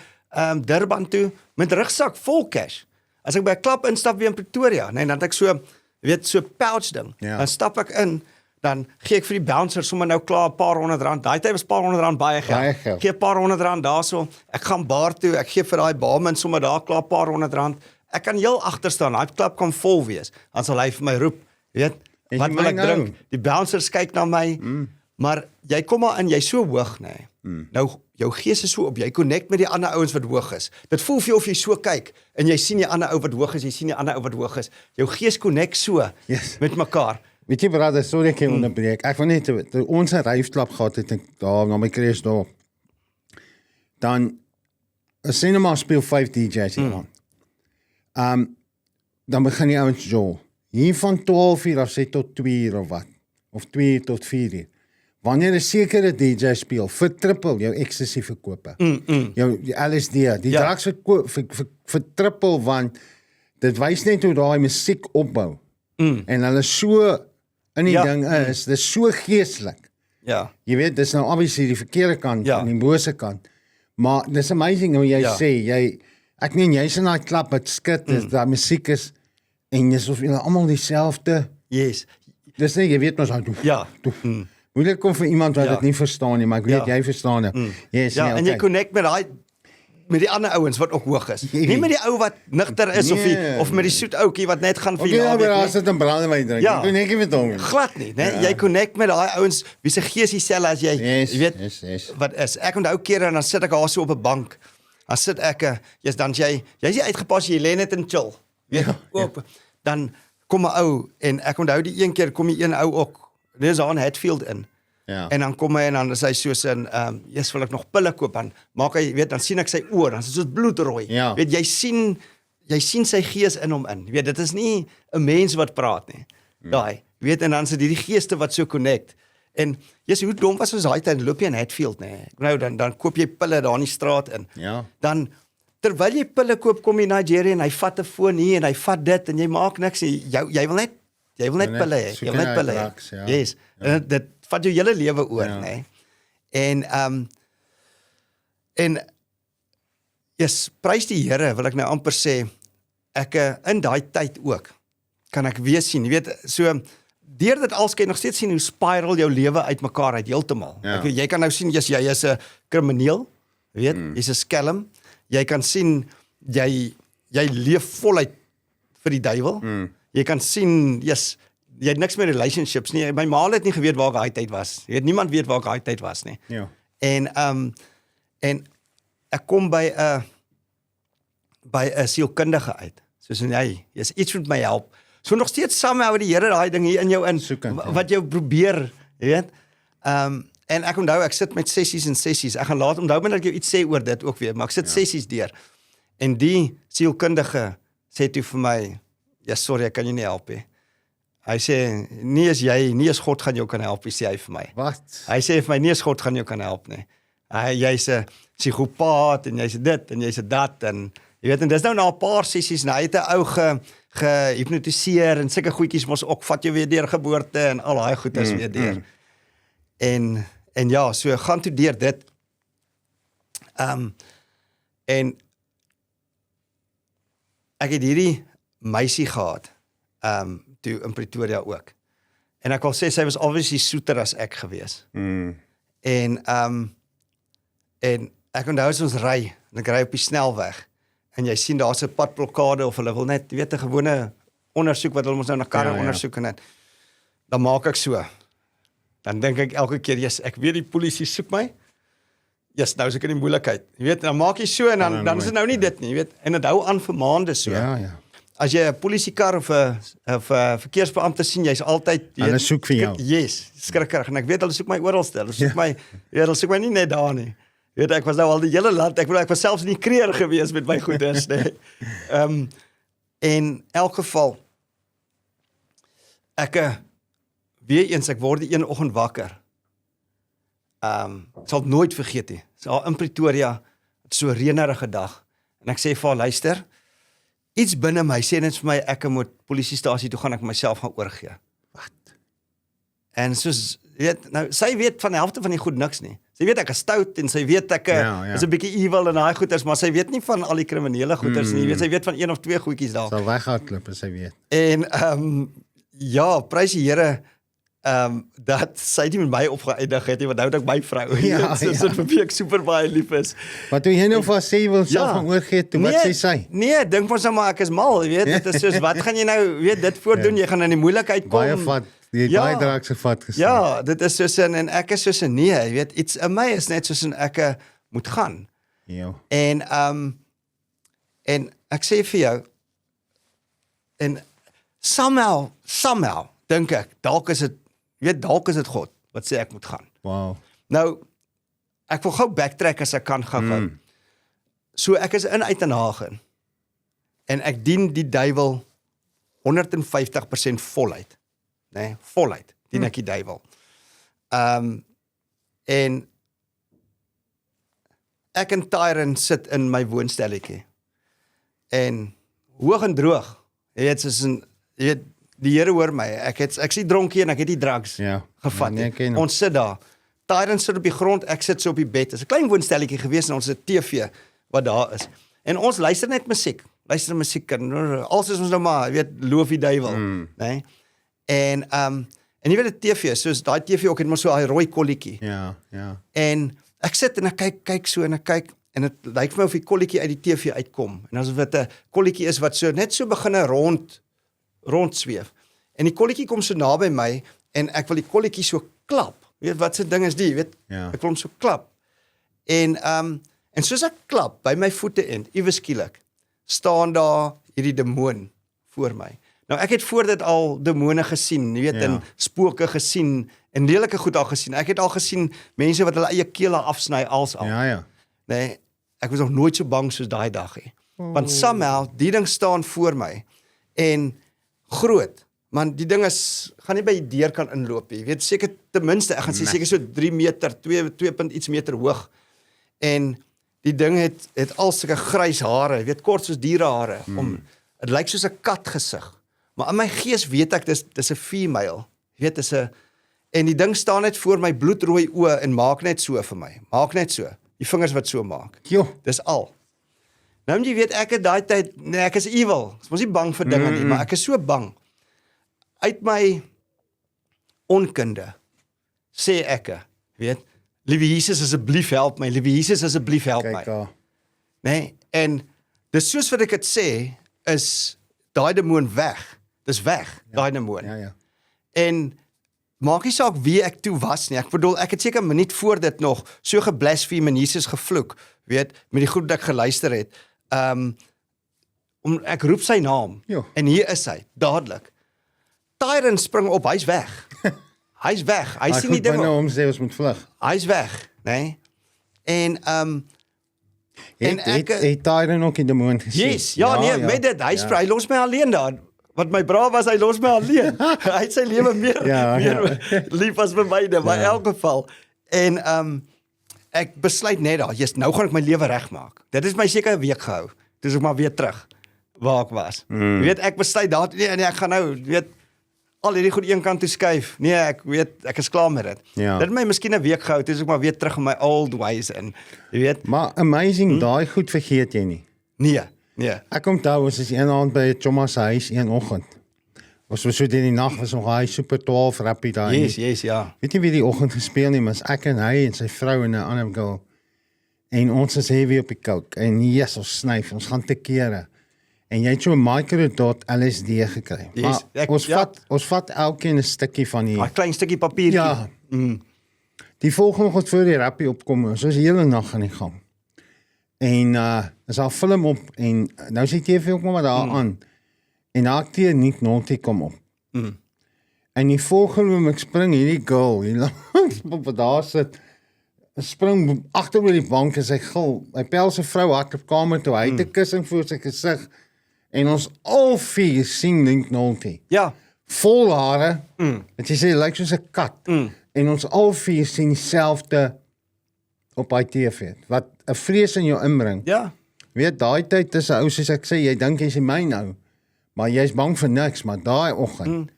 Durban toe, met rugsak vol cash. As ek by 'n klub instap weer in Pretoria, nee, dan het ek so pouch ding, dan stap ek in, dan gee ek vir die bouncer sommer nou klaar 'n paar R100, daai tyd was 'n paar R100 baie geld, gee 'n paar R100 daarso, ek gaan bar toe, ek gee vir daai barman sommer daar klaar 'n paar R100, ek kan heel agter staan, daai klub kan vol wees, dan sal hy vir my roep, weet, wat wil ek drink, die bouncers kyk na my, maar jy kom maar in, jy so hoog, nee, nou, jou gees is so op, jy connect met die ander ouens wat hoog is, dit voel vir jou of jy so kyk, en jy sien die ander ou wat hoog is, jy sien die ander ou wat hoog is, jou gees connect so, met mekaar. Weet jy brother, sorry ek onderbreek, ek wil net, ons ryfklap gehad het, daar na my Kruisdorp, dan, sê nou maar speel 5 DJ's hier aan, dan begin die ouens jol, hier van 12 uur af sê tot 2 uur of wat, of 2 uur tot 4 uur, wanneer 'n sekere DJ speel, vertrippel jou ecstasy verkope, jou LSD, die drugs vertrippel, want dit wys net hoe daai musiek opbou, en hulle so in die ding is, dit is so geestelik. Ja. Jy weet, dis nou obviously die verkeerde kant, en die bose kant, maar dis amazing hoe jy sê, ek meen, jy's in daai klap, het skit, daar musiek is, en jy's of julle almal dieselfde. Yes. Dis nie, jy weet ons moeilik kom vir iemand wat dit nie verstaan nie, maar ek weet, jy verstaan dit. Yes, en jy connect met die ander ouens wat ook hoog is. Nie met die ou wat nigter is, of met die soet ouetjie wat net gaan vir jou. Okay, maar as dit 'n brandewyn drink, jy connect nie met hom. Glad nie, né? Jy connect met daai ouens, wie se gees dieselfde as jy, jy weet, wat is. Ek onthou kere, en dan sit ek daar so op 'n bank, dan sit ek, dan jy's nie uitgepas, jy lê net en chill, weet, dan kom 'n ou, en ek onthou die een keer, kom die een ou ook, dis daar in Hatfield in, en dan kom hy, en dan is hy soos in, wil ek nog pille koop, dan maak hy, weet, dan sien ek sy oor, dan is het soos bloedrooi, weet, jy sien sy gees in hom in, weet, dit is nie 'n mens wat praat nie, daai, weet, en dan is dit die geeste wat so connect, en, hoe dom was ons daai tyd, loop jy in Hatfield, nee, nou, dan koop jy pille daar in die straat in, dan, terwyl jy pille koop, kom jy Nigeria, en hy vat 'n foon hier, en hy vat dit, en jy maak niks, jy wil net pille hê, jy wil net pille hê, yes, en dit vat jou hele lewe oor, nee, en, prys die Here, wil ek nou amper sê, ek, in daai tyd ook, kan ek weer sien, jy weet, so, deur dit als kan jy nog steeds sien hoe spiral jou lewe uit mekaar uit, heeltemal, jy kan nou sien, jy is 'n krimineel, weet, jy's 'n skelm, jy kan sien, jy leef voluit vir die duiwel, jy kan sien, jy het niks met relationships nie, my ma het nie geweet waar ek daai tyd was, jy weet, niemand weet waar ek daai tyd was nie, en ek kom by 'n sielkundige uit, soos en jy's iets met my help, so nog steeds saam hou die Here daai ding hier in jou in, wat jou probeer, jy weet, en ek onthou, ek sit met sessies, ek gaan laat onthou, maar dat ek jou iets sê oor dit ook weer, maar ek sit sessies deur, En die sielkundige sê toe vir my, ja sorry, ek kan jou nie help nie. Hy sê, nie is God gaan jou kan help, sê hy vir my. Wat? Hy sê vir my, nie is God gaan jou kan help nie. Jy's 'n psigopaat, en jy's dit, en jy's dat, en jy weet, en dis nou na 'n paar sessies, en hy het 'n ou gehypnotiseer, en sulke goedjies mos ook, vat jou weer deur geboorte, en al daai goeders weer deur. En ja, so gaan toe deur dit. En ek het hierdie meisie gehad, toe in Pretoria ook. En ek wil sê, sy was obviously soeter as ek gewees. En ek onthou as ons ry, en ek ry op die snelweg, en jy sien daar's 'n padblokkade, of hulle wil net, weet 'n gewone ondersoek, wat hulle ons nou na karre ondersoek, en dan maak ek so. Dan dink ek elke keer, yes, ek weet die polisie soek my, yes, nou is ek in die moeilikheid. Jy weet, dan maak jy so, en dan is dit nou nie dit nie, jy weet, en dit hou aan vir maande so. Ja. As jy 'n polisiekar of 'n verkeersbeampte sien, jy's altyd, Hulle soek vir jou. Yes, skrikkerig, en ek weet, hulle soek my oralste, hulle soek my nie net daar nie. Jy weet, ek was nou al die hele land, ek was selfs in die kreer gewees met my goeders, nee. En elk geval, weer eens, ek word die een oggend wakker. Ek sal het nooit vergeet nie. So in Pretoria, so 'n reënerige dag, en ek sê vir haar, luister, iets binne my sê net vir my, ek moet polisiestasie toe gaan, ek myself gaan oorgee. Wat? En soos, weet, nou, sy weet van die helfte van die goed niks nie. Sy weet ek is stout, en sy weet ek is 'n bietjie evil en daai goeders, maar sy weet nie van al die kriminele goeders nie. Weet, sy weet van 1 of 2 goedjies daar. Sal weghardloop as sy weet. En ja, prys die Here, dat sy nie met my opgeëindig het nie, want nou het ek my vrou. Ja, Soos vir wie ek super baie lief is. Maar toe jy nou vir sê jy wil self gaan oorgee, toe wat sê sy? Nee, dink ons nou maar ek is mal, jy weet, dit is soos, wat gaan jy nou, weet, dit voordoen, jy gaan in die moeilikheid kom. Baie vat, jy het baie drugs gevat gesê. Ja, dit is soos en ek is soos nee, jy weet, iets in my is net soos ek moet gaan. Ja. En ek sê vir jou, en somehow, dink ek, dalk is dit God, wat sê ek moet gaan. Wow. Nou, ek wil gou backtrack as ek kan gou. So ek is in Uitenhagen, en ek dien die duiwel 150% voluit. Nee, voluit, dien ek die duiwel. En ek en Tyron sit in my woonstelletjie. En hoog en droog, jy weet, die Here hoor my, ek sien dronkie en ek het die drugs gevat. Nee, ons sit daar, Tyron sit op die grond, ek sit so op die bed. Dit is 'n klein woonstelletjie gewees, en ons het 'n TV wat daar is. En ons luister net musiek, en alles is ons nou maar, jy weet, loof die duiwel, nee? En jy weet die TV, soos daai TV ook het maar so 'n rooi kolletjie. Ja. En ek sit en ek kyk so, en ek kyk, en dit lyk vir my of die kolletjie uit die TV uitkom. En asof dit 'n kolletjie is wat so net so begine rond sweef. En die kolletjie kom so naby my, en ek wil die kolletjie so klap. Weet wat se ding is die, weet? Ja. Ek wil hom so klap. En soos ek klap by my voete en iewes skielik staan daar hierdie demoon voor my. Nou ek het voor dit al demone gesien, jy weet, en spooke gesien, en lelike goed al gesien. Ek het al gesien mense wat hulle eie kele afsny als al. Ja. Nee, ek was nog nooit so bang soos daai dag nie. Want somehow, die ding staan voor my, en groot, man, die ding gaan nie by die deur kan inloop nie. Jy weet, seker ten minste, ek gaan sê seker so 3 meter, 2 iets meter hoog. En die ding het al sulke grys hare, jy weet, kort soos dierehare. Het lyk soos 'n kat gesig. Maar in my gees weet ek, dis 'n female. Jy weet, en die ding staan net voor my bloedrooi oë en maak net so vir my. Maak net so. Die vingers wat so maak. Jo. Dis al. Nou jy weet, ek het daai tyd, nee, ek is evil. Ek was nie bang vir dinge nie, maar ek is so bang. Uit my onkunde sê ek, weet, liewe Jesus, asseblief help my, liewe Jesus, asseblief help my. Nee, en dis soos wat ek het sê, is daai demoon weg. Dis weg, daai demoon. Ja. En maak nie saak wie ek toe was nie. Ek bedoel, ek het seker 'n minuut voor dit nog so geblasfeme en Jesus gevloek, weet, met die goed wat ek geluister het. Ek roep sy naam, en hier is hy, dadelik. Tyron spring op, hy's weg. Hy's weg, hy sien die ding. Hom sê ons moet vlug. Hy's weg, nee? En Het Tyron ook in die moon gesien? Yes, nee, met dit, hy los my alleen daar. Wat my bra was, hy los my alleen. Hy het sy lewe meer lief as vir myne, maar in elk geval. En ek besluit net daar, nou gaan ek my lewe regmaak. Dit is my seker 'n week gehou. Dis ek maar weer terug waar ek was. Jy weet, ek besluit daar, nee, ek gaan nou, weet, al hierdie goed een kant toe skuif. Nee, ek weet, ek is klaar met dit. Ja. Dit het my miskien 'n week gehou, dis ek maar weer terug in my old ways in, jy weet. Maar amazing, daai goed vergeet jy nie. Nee. Ek onthou, ons is een aand by Thomas se huis, een oggend. Ons was so die nag, was nog hy Super 12 rappie daar. Yes, ja. Weet jy wie die oggend gespeel nie, maar ek en hy en sy vrou en 'n ander girl. En ons is heavy op die coke. En yes, ons snyf, ons gaan te kere. En jy het so 'n microdot LSD gekry. Yes, Maar ons vat elkeen 'n stukkie van die 'n klein stukkie papiertjie. Ja. Die volgende oggend voor die rappie opkom, ons was die hele nag aan die gang. En is al film op en nou sê TV ook maar daar aan. En akteur Nick Nolte kom op. En die volgende oomblik spring hierdie girl hier langs op daar sit. Spring agter oor die bank en sy gil. Hy pel sy vrou hard kamer toe. Hy het 'n kussing voor sy gesig. En ons al vier sien Nick Nolte. Ja. Vol hare. En sy sê hy lyk soos 'n kat. En ons al vier sien dieselfde op hy TV. Wat 'n vrees in jou inbring. Ja. Weet, daai tyd is 'n ou soos ek sê, jy dink jy's in my nou. Maar jy's bang vir niks, maar daai oggend.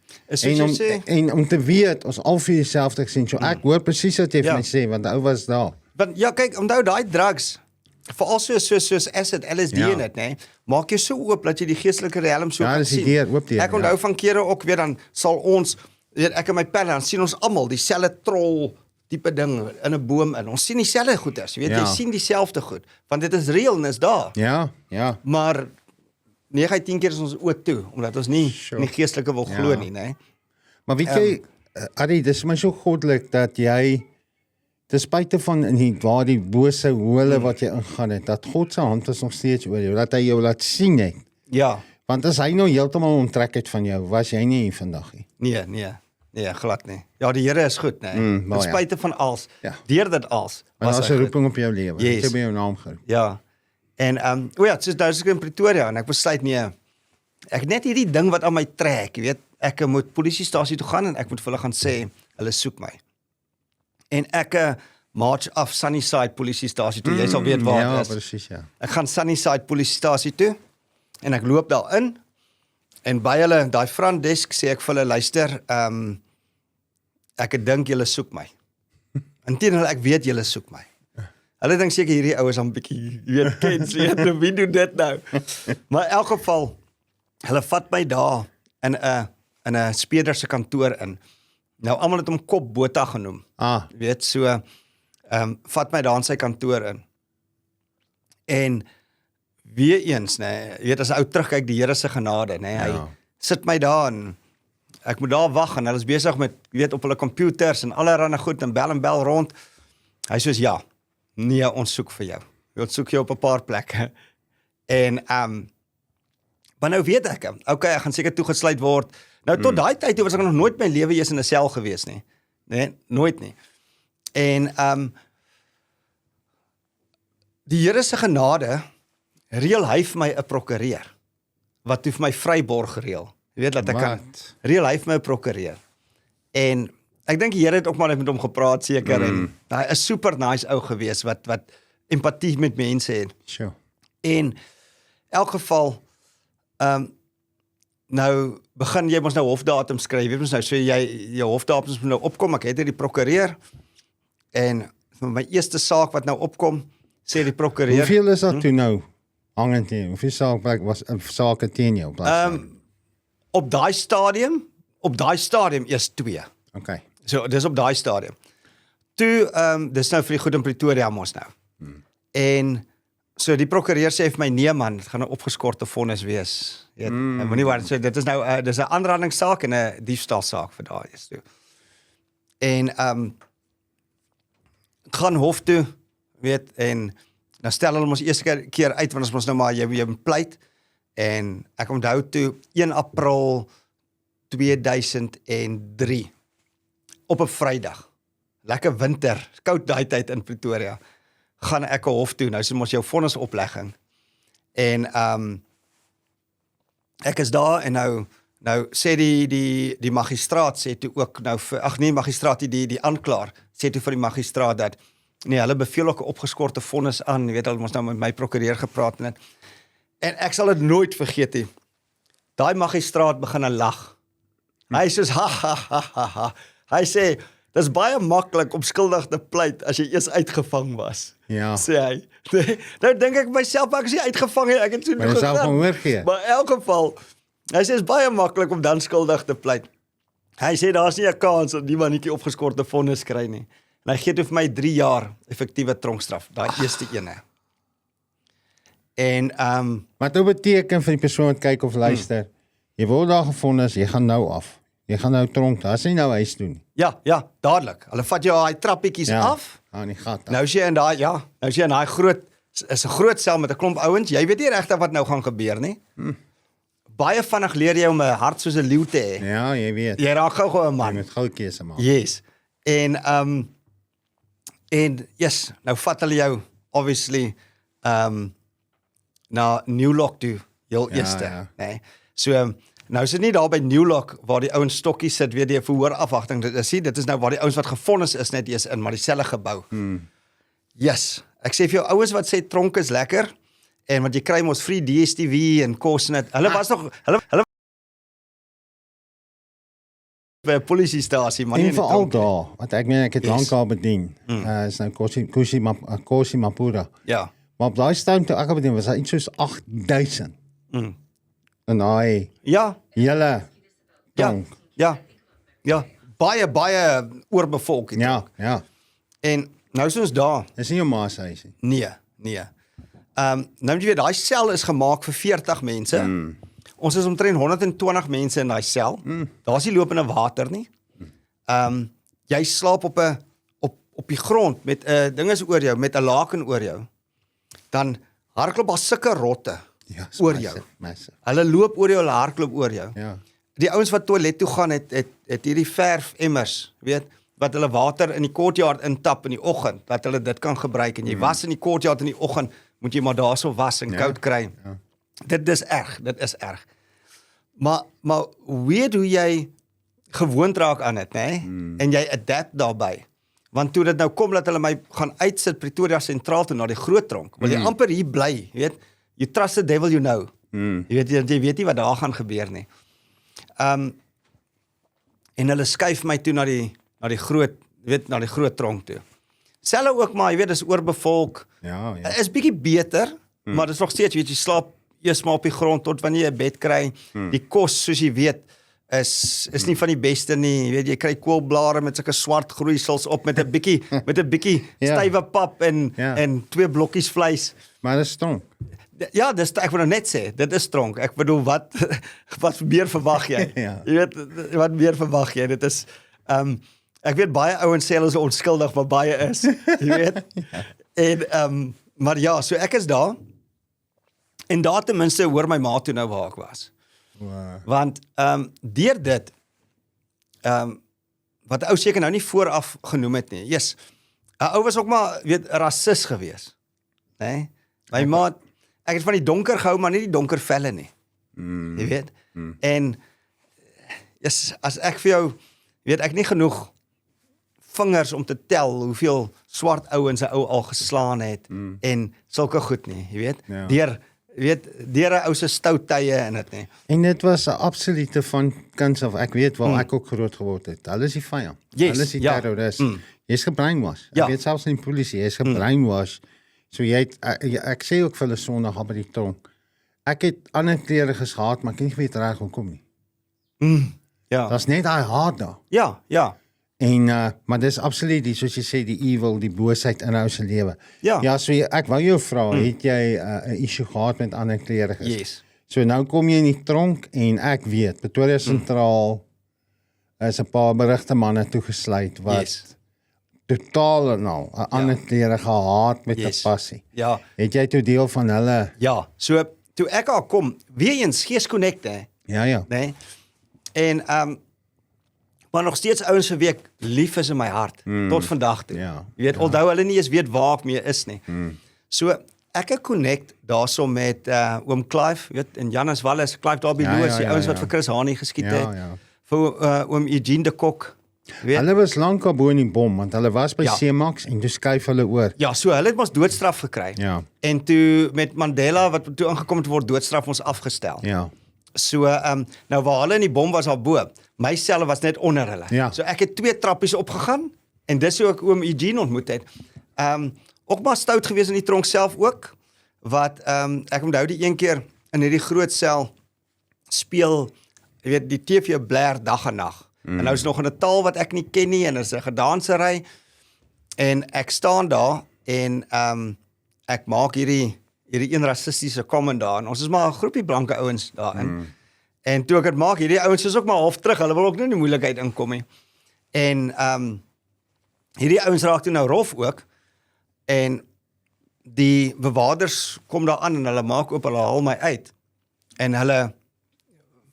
En om te weet, ons al vier dieselfde gesien. So ek hoor presies wat jy vir my sê, want die ou was daar. Want ja, kyk, onthou daai drugs, veral soos acid, LSD in dit, nê, maak jou so oop dat jy die geestelike riem so kan sien. Ja, dis oop die. Ek onthou van kere ook weer dan sal ons, weet ek en my pelle, dan sien ons almal dieselfde troll tipe ding in 'n boom in. Ons sien dieselfde goeders, jy weet, jy sien dieselfde goed, want dit is real en is daar. Ja. Maar 9 uit 10 keer is ons oop toe, omdat ons nie geestelike wil glo nie, nê. Maar weet jy, Arie, dis my so goddelik dat jy ten spyte van waar die bose hole wat jy ingaan het, dat God se hand is nog steeds oor jou, dat hy jou laat sien het. Ja. Want as hy nou heeltemal onttrek het van jou, was jy nie hier vandag nie. Nee, glad nie. Ja, die Here is goed, nê. Ten spyte van alles, deur dit alles. Maar daar's 'n roeping op jou lewe. Yes. Ek het by jou naam geroep. Ja. En soos nou is ek in Pretoria en ek besluit nee, ek het net hierdie ding wat aan my trek, jy weet, ek moet polisiestasie toe gaan en ek moet vir hulle gaan sê, hulle soek my. En ek march af Sunnyside polisiestasie toe, jy sal weet waar dit is. Ja, presies, ja. Ek gaan Sunnyside polisiestasie toe en ek loop daar in en by hulle, daai front desk sê ek vir hulle, luister, ek dink julle soek my. Inteendeel, ek weet julle soek my. Hulle dink seker hierdie ouers aan 'n bietjie, jy weet, kens, wie doen dit nou? Maar in elk geval, hulle vat my daar in 'n speeder se kantoor in. Nou almal het hom Kop Botha genoem. Jy weet, so vat my daar in sy kantoor in. En weer eens, nê, jy weet, as 'n ou terugkyk, die Here se genade, nê, hy sit my daar en ek moet daar wag en hulle is besig met, jy weet, op hulle computers en allerlei goed en bel rond. Hy sê ja. Nee, ons soek vir jou. Ons soek jou op 'n paar plekke. En maar nou weet ek, okay, ek gaan seker toegesluit word. Nou tot daai tyd toe was ek nog nooit my lewe eens in 'n sel gewees nie. Nee, nooit nie. En die Here se genade reël hy vir my 'n prokureur wat toe vir my vryborg gereël. Jy weet dat ek kan reël hy vir my 'n prokureur. En ek dink die Here het ook maar met hom gepraat seker en hy is super nice ou gewees wat empatie met mense het. Sure. En in elk geval nou begin jy mos nou hofdatum skryf. Jy mos nou so jy jou hofdatums moet nou opkom. Ek het hier die prokureur en vir my eerste saak wat nou opkom, sê die prokureur. Hoeveel is dat toe nou hangend hier? Hoeveel sake teen jou op daai Op daai stadium eers 2. Okay. So dis op daai stadium. Toe dis nou vir die goed in Pretoria mos nou. En so die prokureur sê vir my nee man, dit gaan 'n opgeskorte vonnis wees. Jy weet, moenie worry, so dit is nou dis 'n aanrandingssaak en 'n diefstalsaak vir daai is toe. En gaan hof toe, weet, en dan stel hulle ons eerste keer uit want ons mos nou maar jy pleit en ek onthou toe 1 April 2003 op 'n Vrydag. Lekker winter, koud daai tyd in Pretoria. gaan ek 'n hof toe. Nou so mos jou vonnisoplegging. En ek is daar en nou sê die magistraat sê toe ook nou magistraat die aanklaer sê toe vir die magistraat dat nee, hulle beveel ook 'n opgeskorte vonnis aan. Jy weet hulle mos nou met my prokureur gepraat en ek sal dit nooit vergeet nie. Daai magistraat begin 'n lag. Hy sê ha. Hy sê dis baie maklik om skuldig te pleit as jy eers uitgevang was. Ja. Sê hy. Nou dink ek myself ek is nie uitgevang nie, ek het so Maar jy sal gewoon oorgee. Maar in elk geval, hy sê is baie maklik om dan skuldig te pleit. Hy sê daar's nie 'n kans dat die mannetjie opgeskorte vonnis kry nie. En hy gee toe vir my 3 jaar effektiewe tronkstraf, daai eerste ene. En Wat nou beteken vir die persoon wat kyk of luister, jy word daar gevonnis, jy gaan nou af. Jy gaan nou tronk, daar's nie nou huis toe nie. ja, dadelik. Hulle vat jou daai trappietjies af. Aan die gat. Nou is jy in daai groot is 'n groot sel met 'n klomp ouens. Jy weet nie regtig wat nou gaan gebeur nie. Baie vinnig leer jy om 'n hart soos 'n leeu te hê. Ja, jy weet. Jy raak gou 'n Jy man. moet gou keuse maak. Yes. En yes, nou vat hulle jou obviously na New Lock toe, heel eerste, ja. nê. So nou is dit nie daar by New Lock waar die ouens stokkies sit weer die verhoor afwagting. Dit is nou waar die ouens wat gevonnis is net eers in maar dieselfde gebou. Yes. Ek sê vir jou ouens wat sê tronk is lekker en want jy kry mos free DStv en kos en dit. Hulle was nog hulle by 'n polisiestasie maar nie En in die veral tronk nie. daar, wat ek meen ek het lankal bedien. Is nou Kosi Mapura. Ja. Maar op daai stadium toe ek bedien was daar iets soos 8000. En daai Ja, hele ja, tronk. ja. Baie oorbevolk het. Ja. En nou is ons daar. Dis nie jou ma se huis nie. Nee. Nou jy weet, daai sel is gemaak vir 40 mense. Ons is omtrent 120 mense in daai sel. Daar's nie lopende water nie. Jy slaap op die grond met 'n ding is oor jou, met 'n laken oor jou. Dan hardloop daar sulke rotte oor jou. Massive. Hulle loop oor jou, hulle hardloop oor jou. Ja. Die ouens wat toilet toe gaan het hierdie verf emmers, weet, wat hulle water in die courtyard intap in die oggend, dat hulle dit kan gebruik en jy was in die courtyard in die oggend, moet jy maar daarso was en koud kry. Ja. Dit is erg. Maar weet hoe jy gewoond raak aan dit, nê? En jy adapt daarbey. Want toe dit nou kom dat hulle my gaan uitsit Pretoria sentraal toe na die groot tronk, wil jy amper hier bly, weet? You trust the devil you know. Jy weet nie wat daar gaan gebeur nie. En hulle skuif my toe na die groot tronk toe. Selle ook maar, jy weet, dis oorbevolk. Ja. Is bietjie beter, maar dis nog steeds, weet jy slaap eers maar op die grond tot wanneer jy 'n bed kry. Die kos, soos jy weet, is nie van die beste nie. Jy weet, jy kry koolblare met sulke swart groeisels op met 'n bietjie Ja. stywe pap en 2 blokkies vleis. Maar dis tronk. Ja, ek wil nou net sê, dit is tronk. Ek bedoel, wat meer verwag jy? Ja. Jy weet, wat meer verwag jy? Dit is, ek weet baie ouens sê hulle is onskuldig, maar baie is, jy weet. En, maar ja, so ek is daar, en daar ten minste hoor my ma toe nou waar ek was. Wow. Want, deur dit, wat ou seker nou nie vooraf genoem het nie, yes, 'n ou was ook maar, weet, rasis gewees, né? My ma, ek het van die donker gehou, maar nie die donker velle nie. Jy weet? En yes, as ek vir jou, weet ek nie genoeg vingers om te tel hoeveel swart ouens 'n ou al geslaan het en sulke goed nie, jy weet? Ja. Deur 'n ou se stout tye en dit nie. En dit was 'n absolute van kins af. Ek weet waar ek ook groot geword het. Hulle is die vyand. Yes, Hulle is die ja. terroris. Jy's gebrainwash. Ja. Ek weet selfs in die polisie, jy's gebrainwash. So jy het, ek sê ook vir hulle Sondag op by die tronk. Ek het ander klere gehad, maar ek kan nie weet reg hoekom nie. Ja. Daar's net daai haat daar. Ja. En maar dis absoluut die soos jy sê die evil, die boosheid in ou se lewe. Ja. So ek wou jou vra, het jy 'n issue gehad met ander klere? Yes. So nou kom jy in die tronk en ek weet Pretoria sentraal is 'n paar berigte manne toegesluit wat totaal en al 'n ander klere gehaat met 'n passie. Ja. Het jy toe deel van hulle? Ja. So toe ek daar kom, weer eens Gees Connect, hè, Ja. né? En maar nog steeds ouens vir wie ek lief is in my hart, tot vandag toe. Ja, Jy weet, alhoewel hulle nie eens weet waar ek mee is nie. So, ek het connect daarso met oom Clive, weet, en Janus Wallis, Clive Darby Lewis, die ouens wat vir Chris Hani geskiet het, vir oom Eugene de Kok, weet. Hulle was lank al bo in die bom, want hulle was by Ja. C-Max en toe skuif hulle oor. Ja, so hulle het ons doodstraf gekry. Ja. En toe met Mandela, wat toe aangekom het word, doodstraf ons afgestel. Ja. So, nou waar hulle in die bom was al bo, my selle was net onder hulle. Ja. So ek het 2 trappies opgegaan, en dis hoe ek oom Eugene ontmoet het. Ook maar stout gewees in die tronk self ook, wat, ek onthou die een keer in hierdie groot sel speel, jy weet, die TV blaar dag en nag. En nou is nog in 'n taal wat ek nie ken nie, en is 'n gedansery, en ek staan daar, en ek maak hierdie een rassistiese comment daar, en ons is maar 'n groepie blanke ouens daarin. En toe ek dit maak, hierdie ouens is ook maar half terug, hulle wil ook nie in die moeilikheid inkom nie. En hierdie ouens raak toe nou rof ook, en die bewaarders kom daar aan en hulle maak oop, hulle haal my uit, en hulle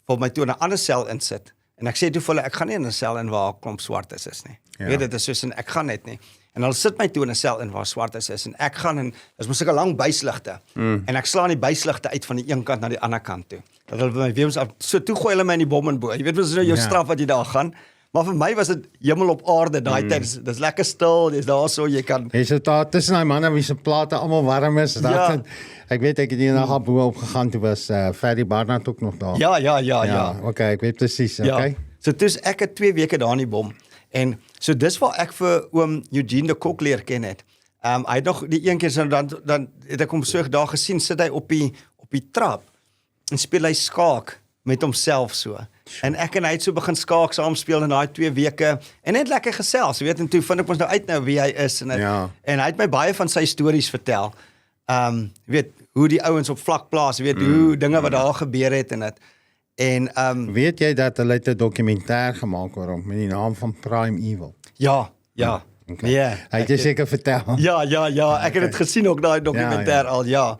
wil my toe in 'n ander sel insit. En ek sê toe vir hulle, ek gaan nie in 'n sel in waar 'n klomp swartes is nie. Ja. Weet, dit is soos ek gaan net nie. En hulle sit my toe in 'n sel in waar swartes is, en ek gaan, en dis mos 'n lang buisligte, en ek slaan die buisligte uit van die een kant na die ander kant toe. Dat hulle my weems af, so toe gooi hulle my in die bom en bo. Jy weet, wat is nou jou straf wat jy daar gaan, maar vir my was dit hemel op aarde, daai tyd, dis lekker stil, dis daar so, jy kan, Jy sit daar tussen daai manne wie se plate almal warm is. Ja. Ek weet ek het eendag al bo opgegaan, toe was Ferry Barnard ook nog daar. ja. Okay, ek weet presies, okay. So toe's ek het 2 weke daar in die bom. En so dis waar ek vir oom Eugene de Kok leer ken het. Hy het nog die een keer so dan het ek hom so daar gesien, sit hy op die trap en speel hy skaak met homself so. En ek en hy het so begin skaak saam speel in daai 2 weke en net lekker gesels, weet, en toe vind ek ons nou uit nou wie hy is en en hy het my baie van sy stories vertel. Weet hoe die ouens op vlak plaas, weet hoe dinge wat daar gebeur het en dit. En Weet jy dat hulle het 'n dokumentêr gemaak oor hom met die naam van Prime Evil? ja. Okay. Nee. Hy het jy seker vertel. Ja, ek het dit gesien ook daai dokumentêr al, ja.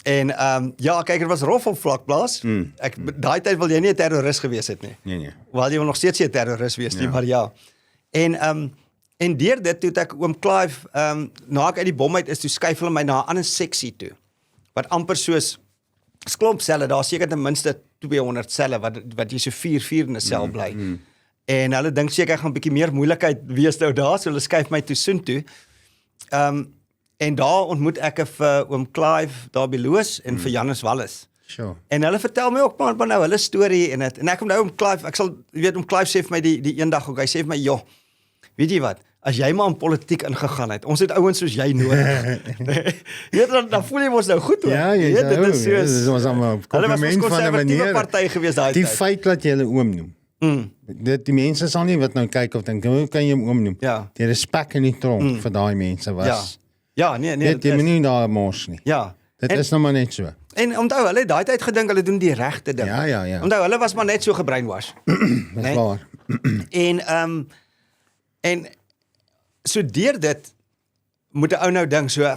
En ja, kyk, dit was rof op vlakplaas. Daai tyd wil jy nie 'n terroris gewees het nie. Nee. Wel, jy wil nog steeds nie 'n terroris wees nie, maar ja. En deur dit toe het ek oom Clive, na ek uit die bom uit is, toe skuif hulle my na 'n ander seksie toe. Wat amper soos klomp selle, daar seker ten minste 200 selle wat jy so 4 in 'n sel bly. En hulle dink seker ek gaan 'n bietjie meer moeilikheid wees nou daar, so hulle skuif my toe soontoe. En daar ontmoet ek vir oom Clive Darby Lewis en vir Janus Wallis. Sure. En hulle vertel my ook maar nou hulle storie en dit. En ek onthou oom Clive, ek sal weet oom Clive sê vir my die eendag ook, hy sê vir my, "Joh, weet jy wat? As jy maar in politiek ingegaan het, ons het ouens soos jy nodig." Jy weet, dan voel jy mos nou goed hoor. Ja, jy weet, dit is soos, dis ons allemaal 'n hulle was compliment ons van 'n konservatiewe manier. party gewees daai Die tyd. feit dat jy hulle oom noem. Die mense sal nie wat nou kyk of dink, hoe kan jy hom oom noem? Ja. Die respek in die tronk vir daai mense was. Ja, nee, Dit jy dit moet is, nie daar mors nie. ja. Dit is nou maar net so. En onthou, hulle het daai tyd gedink hulle doen die regte ding. Ja. Onthou, hulle was maar net so gebrainwash. Dis waar. En so deur dit moet 'n ou nou dink so,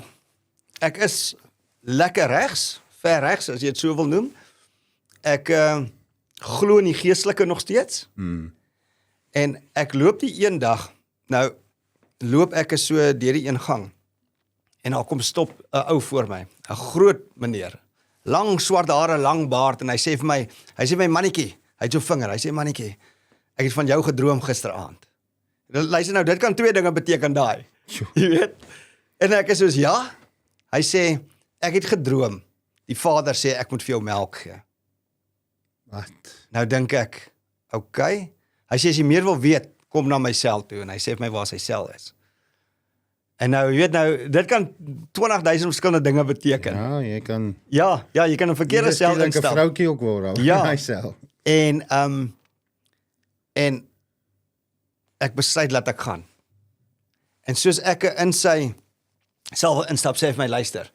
ek is lekker regs, ver regs as jy dit so wil noem. Ek glo in die geestelike nog steeds. En ek loop die een dag, nou loop ek so deur die een gang. En daar kom stop 'n ou voor my, 'n groot meneer. Lang swart hare, lang baard en hy sê vir my mannetjie, hy het so vinger, hy sê mannetjie, ek het van jou gedroom gisteraand. Luister nou, dit kan 2 dinge beteken daai. Jy weet? En ek is soos ja. Hy sê ek het gedroom. Die vader sê ek moet vir jou melk gee. Wat? Nou dink ek, okay. Hy sê as jy meer wil weet, kom na my sel toe en hy sê vir my waar sy sel is. En nou, jy weet nou, dit kan 20.000 verskillende dinge beteken. Ja, jy kan Ja, jy kan 'n verkeerde sel'n instel. vroutjie ook word. Ja. Myself. En ek besluit laat ek gaan. En soos ek in sy sel instap, sê hy vir my, luister,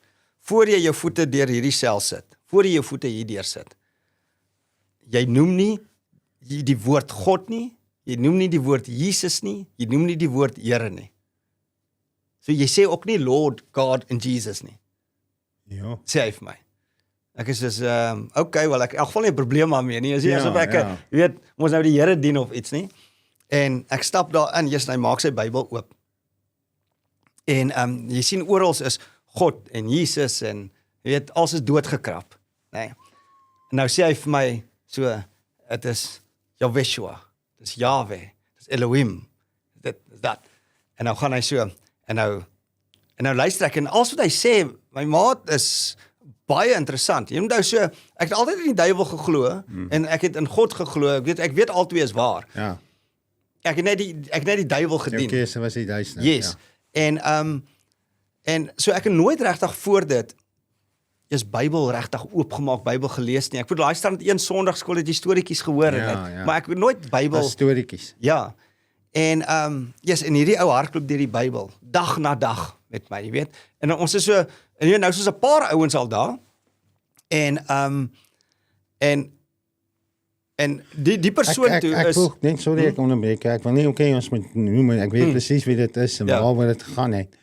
voor jy jou voete deur hierdie sel sit, voor jy jou voete hier deur sit, jy noem nie die woord God nie, jy noem nie die woord Jesus nie, jy noem nie die woord Here nie. So jy sê ook nie Lord, God en Jesus nie, Ja. sê hy vir my. Ek is soos, okay, wel ek in elk geval nie 'n probleem daarmee nie, is nie asof ek, jy weet, ons nou die Here dien of iets nie. En ek stap daar in, en hy maak sy Bybel oop. En jy sien oral is God en Jesus en jy weet, alles is doodgekrap. Nee. En nou sê hy vir my so, dit is Yahweh, dit is Yahweh, dit is Elohim, dit is dat. En nou gaan hy so, en nou luister ek, en alles wat hy sê, my maat is baie interessant. Jy moet nou so, ek het altyd in die duiwel geglo, en ek het in God geglo, ek weet albei is waar. Ja. Ek het net die duiwel gedien. Jou keuse was die duisternis. Yes. Ja. En so ek het nooit regtig voor dit is Bybel regtig oopgemaak, Bybel gelees nie. Ek bedoel, daai staan met een Sondagskool het jy storieetjies gehoor en maar ek het nooit Bybel storieetjies. Ja. En en hierdie ou hardloop deur die Bybel dag na dag met my, jy weet. En ons is so en jy nou soos 'n paar ouens al daar. En die persoon toe is ek net sorry ek onderbreek. Ek wil nie ons moet noem, ek weet presies wie dit is en waaroor dit gaan het.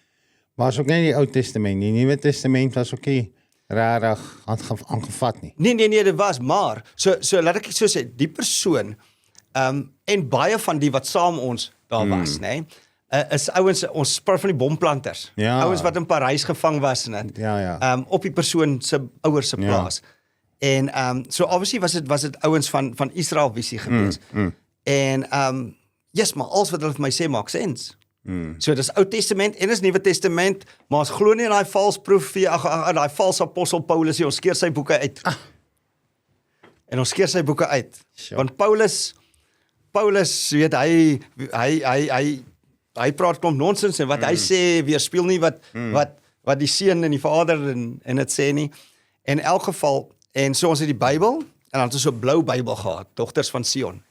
Maar is ook nie die Ou Testament nie. Die Nuwe Testament was ook nie rarig aangevat nie. Nee, dit was maar so laat ek so sê, die persoon en baie van die wat saam ons daar was, nê, is ouens, ons praat van die bomplanters. Ja. Ouens wat in Parys gevang was en op die persoon se ouers se plaas. En so obviously was dit ouens van Israel visie gewees. En maar alles wat hulle vir my sê maak sens. So dis Ou Testament en dis Nuwe Testament, maar ons glo nie in daai vals profeet, daai valse apostel Paulus nie, ons skeer sy boeke uit. En ons skeer sy boeke uit. Sure. Want Paulus weet hy praat klomp nonsens en wat hy sê weerspieël nie wat die seun en die vader en dit sê nie. In elk geval, en so ons het die Bybel en dan het ons so 'n blou Bybel gehad, Dogters van Sion.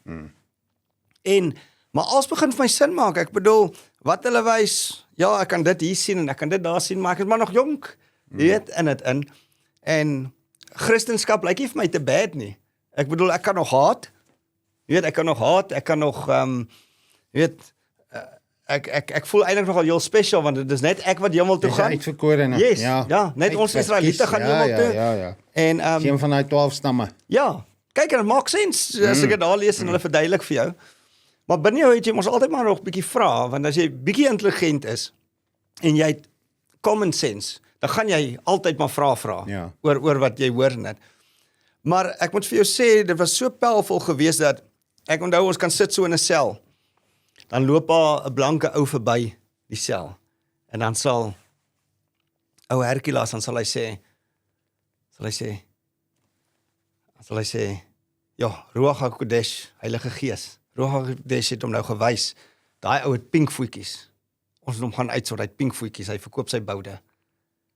Maar alles begin vir my sin maak. Ek bedoel, wat hulle wys, ja, ek kan dit hier sien en ek kan dit daar sien, maar ek is maar nog jonk. Jy weet, in dit in. En Christendom lyk nie vir my te bad nie. Ek bedoel, ek kan nog haat. Jy weet, ek kan nog jy weet, ek voel eintlik nogal heel special, want dit is net ek wat hemel toe gaan. Uitverkorene. Yes, ja, net ons Israeliete gaan hemel toe. Ja. En een van daai 12 stamme. Ja, kyk, dit maak sens as ek dit daar lees en hulle verduidelik vir jou. Maar binne jou het jy mos altyd maar nog 'n bietjie vra, want as jy bietjie intelligent is en jy het common sense, dan gaan jy altyd maar vra oor wat jy hoor net. Maar ek moet vir jou sê, dit was so powerful geweest dat ek onthou ons kan sit so in 'n sel. Dan loop daar 'n blanke ou verby die sel. En dan sal ou Hercules dan sal hy sê, ja, Ruach HaKodesh, Heilige Gees. Ruach HaKodesh het hom nou gewys. Daai ou het pink voetjies. Ons moet hom gaan uitsort, hy het pink voetjies, hy verkoop sy boude.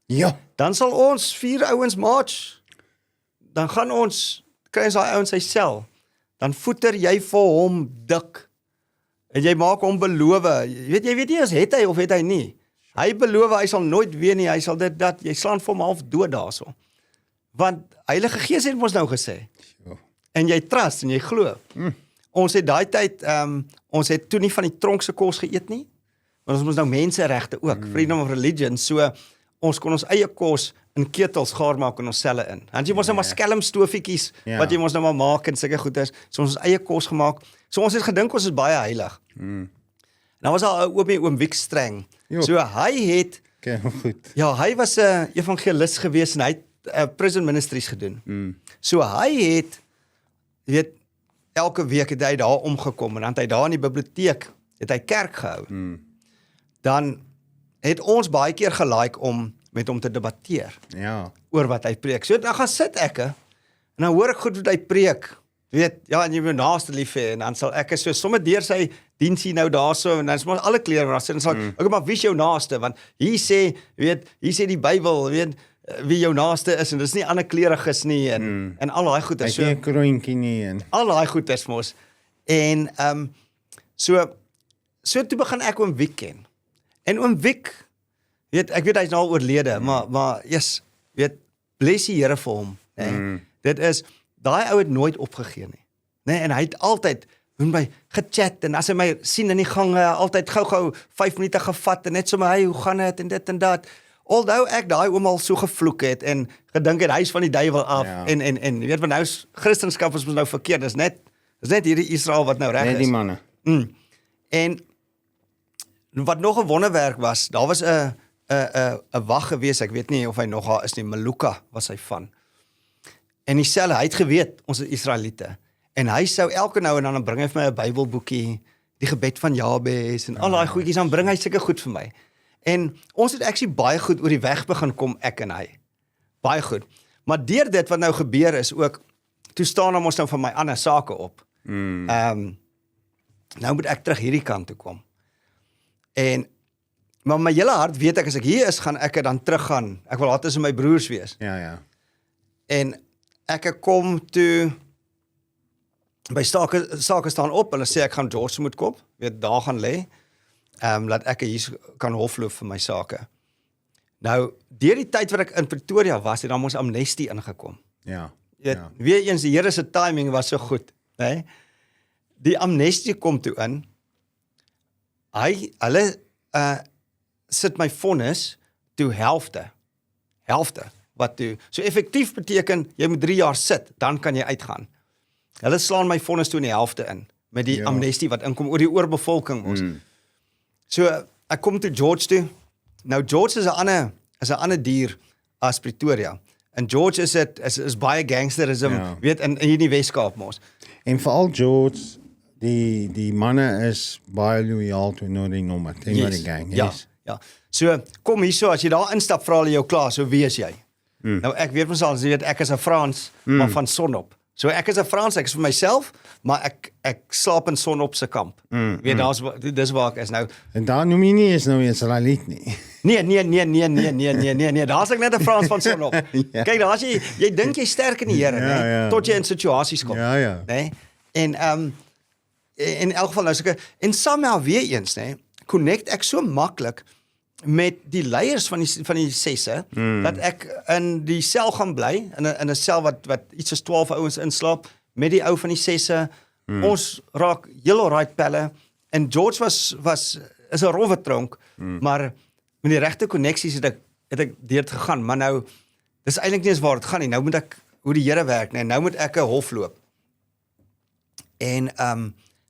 Ja. Dan sal ons 4 ouens march. Dan gaan ons kry ons daai ouens sy sel. Dan voeter jy vir hom dik. En jy maak hom beloof. Jy weet nie as het hy of het hy nie. Hy beloof hy sal nooit weer nie, hy sal dit dat jy slaan vir hom half dood daarso. Want Heilige Gees het ons nou gesê. En jy trust en jy glo. Ons het daai tyd ons het toe nie van die tronk se kos geëet nie. Want ons moes nou menseregte ook, freedom of religion, so ons kon ons eie kos in ketels gaar maak in ons selle in. Dan jy mos nou maar skelmstofietjies wat jy mos nou maar maak en sulke goeders. So ons eie kos gemaak. So ons het gedink ons is baie heilig. Nou was daar oom Wikstreng. So hy het goed. Ja, hy was 'n evangelis gewees en hy het prison ministries gedoen. So hy het jy weet elke week het hy daar omgekom en dan het hy daar in die biblioteek het hy kerk gehou. Dan het ons baie keer gelike om met hom te debatteer. Ja. Oor wat hy preek. So dan gaan sit ek en dan hoor ek goed wat hy preek. Weet, ja, en jy moet naaste lief hê en dan sal ek so sommer deur sy diensie nou daarso en dan is maar alle klere en dan sal ek maar wie is jou naaste want hier sê die Bybel, weet wie jou naaste is en dis nie ander kleriges nie en al daai goeie so 'n kroontjie nie en al daai goeie is mos. En so toe begin ek oom Wiek ken. En oom Wiek, ek weet hy's nou al oorlede, maar yes, bless die Here vir hom, nee. Dit is daai ou het nooit opgegee nie. Nee, en hy het altyd met my gechat en as hy my sien in die gange, altyd gou-gou 5 minute gevat en net so my, hey, hoe gaan dit en dit en dat. Although ek daai oom al so gevloek het en gedink het hy's van die duiwel af en jy weet want nou Christendom is nou verkeerd, dis net hierdie Israel wat nou reg is. Net die manne. En wat nog 'n wonderwerk was, daar was 'n wag gewees, ek weet nie of hy nog daar is nie, Maluka was hy van. En dieselfde, hy het geweet, ons is Israeliete. En hy sou elke nou en dan bring hy vir my 'n Bybelboekie, die gebed van Jabes en al daai goedjies, dan bring hy sulke goed vir my. En ons het actually baie goed oor die weg begin kom, ek en hy. Baie goed. Maar deur dit wat nou gebeur is ook, toe staan ons nou van my ander sake op. Nou moet ek terug hierdie kant toe kom. Maar my hele hart weet ek, as ek hier is, gaan ek dan teruggaan. Ek wil later tussen my broers wees. Ja. En ek kom toe, by sake staan op, hulle sê ek gaan George moet kom, weet, daar gaan lê, laat ek hier kan hofloop vir my sake. Nou, deur die tyd wat ek in Pretoria was, het dan ons amnestie ingekom. Ja. Weer eens, die Here se timing was so goed, né? Die amnestie kom toe in, hulle sit my vonnis toe helfte, wat toe, so effektief beteken, jy moet 3 jaar sit, dan kan jy uitgaan. Hulle slaan my vonnis toe in die helfte in, met die amnestie wat inkom oor die oorbevolking ons. So, ek kom toe George toe, nou George is 'n ander dier as Pretoria, en George is baie gangsterism, weet, in die Weskaap mos. En veral George, die manne is baie loyaal teenoor die nommer, teenoor die gang. Yes. Ja. So, kom hierso, as jy daar instap, vra hulle jou klaar, so wie is jy? Nou, ek weet mos al, jy weet, ek is 'n Frans, maar van Sonop. So, ek is 'n Frans, ek is vir myself, maar ek slaap in Sonop se kamp. Weet, dis waar ek is nou. En daar noem jy nie eens nou Israeliet nie. Nee, daar's ek net 'n Frans van Sonop. Kyk, daar's jy dink jy sterk in die Here, né? Tot jy in situasies kom. Ja. Né? En in elk geval nou en somehow weer eens, né, connect ek so maklik met die leiers van die sesse, dat ek in die sel gaan bly, in 'n sel wat iets soos 12 ouens inslaap, met die ou van die sesse, ons raak heel alright pelle, en George is 'n rowwe tronk, maar met die regte koneksies het ek deur het gegaan, maar nou, dis eintlik nie eens waar het gaan nie, nou moet ek, hoe die Here werk, nee, nou moet ek 'n hof loop. En,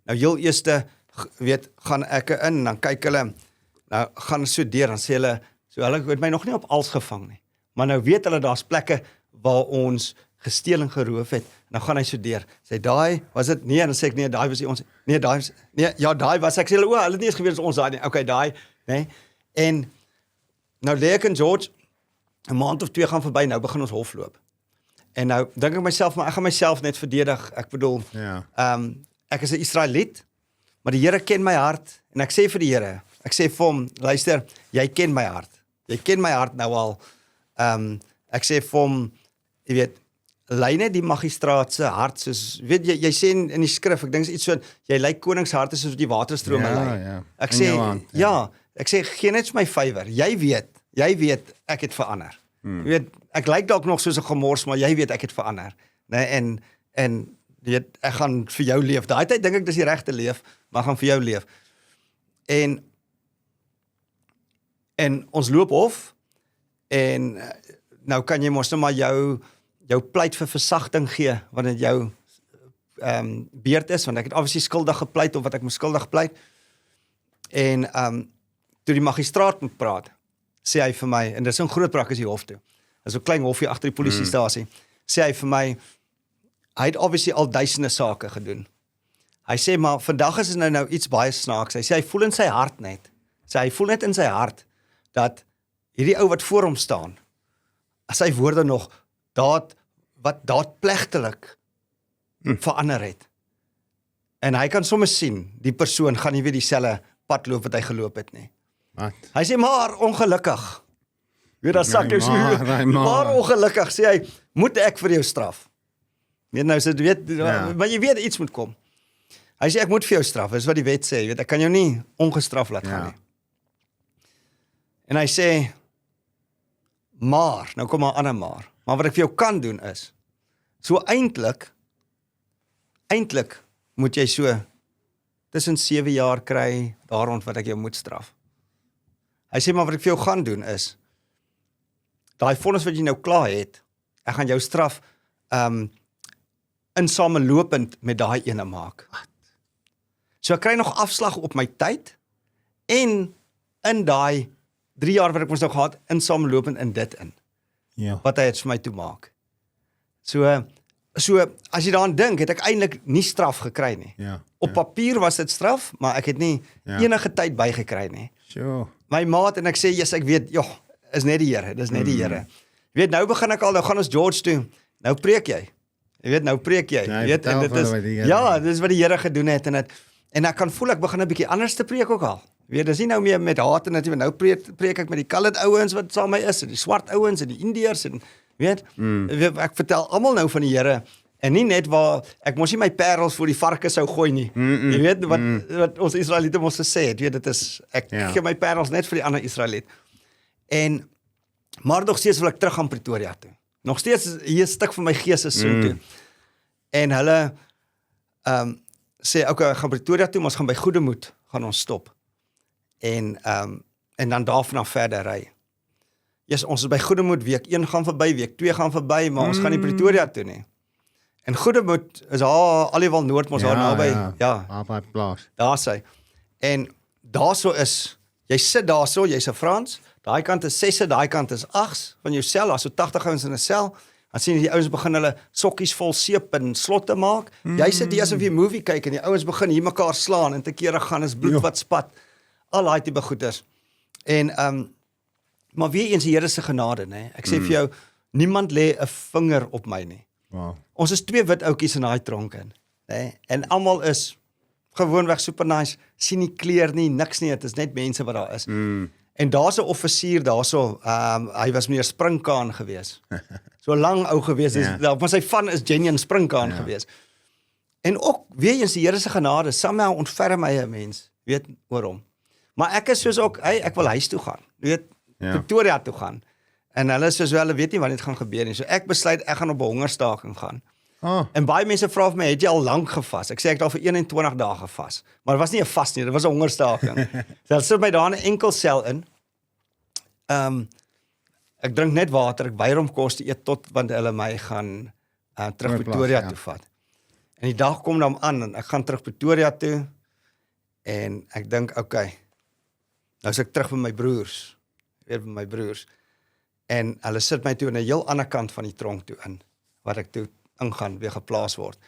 nou heel eerste, weet, gaan ek in, dan kyk hulle, nou gaan so deur, dan sê hulle, so hulle het my nog nie op als gevang nie, maar nou weet hulle, daar's plekke waar ons gesteel en geroof het, en dan gaan hy so deur, sê, daai, was dit, nee, dan sê ek, nee, daai was die ons, nee, daai was, ek sê, hulle het nie eens geweet as ons daai nie, okay, daai, nee, en, nou lê ek en George, 'n maand of 2 gaan verby, nou begin ons hofloop, en nou, dink ek myself, maar ek gaan myself net verdedig, ek bedoel, ek is 'n Israeliet, maar die Here ken my hart, en ek sê vir die Here, ek sê vir hom, luister, jy ken my hart nou al, ek sê vir hom, jy weet, lei net die magistraat se hart, soos, weet jy sê in die skrif, ek dink iets so, jy lei konings harte soos die waterstrome lei. Ek sê, ek sê, gee net my favor, jy weet, ek het verander. Jy weet, ek lyk dalk nog soos 'n gemors, maar jy weet, ek het verander. Nee, en jy weet, ek gaan vir jou leef. Daai tyd dink ek dis die regte leef, maar gaan vir jou leef. En ons loop hof, en nou kan jy mos nou maar jou pleit vir versagting gee, wanneer dit jou beurt is, want ek het obviously skuldig gepleit, of wat ek moes skuldig pleit, en toe die magistraat moet praat, sê hy vir my, en dit is 'n groot brak is die hof toe, dis 'n klein hofie agter die polisiestasie, sê hy vir my, hy het obviously al duisende sake gedoen, hy sê, maar vandag is nou iets baie snaaks, hy sê, hy voel in sy hart net, hy voel net in sy hart, dat hierdie ou wat voor hom staan, as sy woorde nog, wat plegtelik verander het. En hy kan sommer sien, die persoon gaan nie weer dieselfde pad loop wat hy geloop het nie. Wat? Hy sê, maar ongelukkig. Weer dat sak jou so, maar ongelukkig, sê hy, moet ek vir jou straf? Weet nou, so, maar jy weet, iets moet kom. Hy sê, ek moet vir jou straf, is wat die wet sê, weet, ek kan jou nie ongestraf laat gaan nie. En hy sê, maar, nou kom maar 'n ander maar wat ek vir jou kan doen is, so eintlik moet jy so tussen 7 jaar kry, daar rond wat ek jou moet straf. Hy sê, maar wat ek vir jou gaan doen is, daai vonnis wat jy nou klaar het, ek gaan jou straf in samelopend met daai ene maak. Wat? So ek kry nog afslag op my tyd en in daai 3 jaar wat ek ons nou gehad in saamlopend in dit in. Ja. Wat hy het vir my toe maak. So as jy daaraan dink, het ek eintlik nie straf gekry nie. Ja. Op papier was dit straf, maar ek het nie enige tyd bygekry nie. Sure. My maat en ek sê, yes, ek weet, is net die Here, dis net die Here. Jy weet, nou begin ek al, nou gaan ons George toe, nou preek jy. Jy weet, nou preek jy. Ja, Jy weet, en dit is, dis wat die Here gedoen het, en ek kan voel, ek begin 'n bietjie anders te preek ook al. Jy weet, dis nie nou meer met haat en dit, nou preek ek met die colored ouens wat saam my is, en die swart ouens, en die Indiërs, en weet, ek vertel almal nou van die Here, en nie net waar, ek mos nie my parels voor die varke sou gooi nie. Jy weet, wat ons Israeliete mos gesê het, weet, dit is, ek gee my parels net vir die ander Israeliet. Maar nog steeds wil ek terug aan Pretoria toe. Nog steeds, hier 'n stuk van my gees is so toe. En hulle, sê, okay, gaan Pretoria toe, maar ons gaan by Goedemoed, gaan ons stop. En dan daarvan af verder ry. Yes, ons is by Goedemoed, week 1 gaan verby, week 2 gaan verby, maar ons gaan nie Pretoria toe nie. En Goedemoed is Aliwal Noord, ons daar naby, By plaas. daar sy. En daarso is, jy sit daarso, jy's 'n Frans, daai kant is 6, daai kant is 8 van jou sel, daar's so 80 ouens in 'n sel. Dan sien jy die ouens begin hulle sokkies vol seep en slotte maak. Jy sit hier asof jy 'n movie kyk en die ouens begin hier mekaar slaan en te kere gaan is bloed wat spat. Al daai tipe goeters. En maar weer eens die Here se genade, nê. Ek sê vir jou, niemand lê 'n vinger op my nie. Wow. Ons is 2 wit ouetjies in daai tronk in, nê. En almal is gewoonweg super nice, sien nie kleur nie, niks nie, dit is net mense wat daar is. En daar's 'n offisier daarso, hy was meneer Springkaan gewees. So lang ou gewees, maar sy van is genuine Springkaan gewees. En ook weer eens die Here se genade, somehow ontferm my 'n mens, weet oor hom. Maar ek is soos ook, ek wil huis toe gaan, weet, Pretoria toe gaan. En hulle is soos hulle weet nie wanneer dit gaan gebeur nie. So ek besluit ek gaan op 'n hongerstaking gaan. En baie mense vra vir my, het jy al lank gevas? Ek sê ek het al vir 21 dae gevas. Maar dit was nie 'n vas nie, dit was 'n hongerstaking. So hulle sit my daar in 'n enkel sel in. Ek drink net water, ek weier om kos te eet tot want hulle my gaan terug Pretoria toe vat. En die dag kom dan aan en ek gaan terug Pretoria toe en ek dink, okay, nou is ek terug by my broers. Weer by my broers. En hulle sit my toe aan 'n heel ander kant van die tronk toe in, wat ek toe ingaan, weer geplaas word.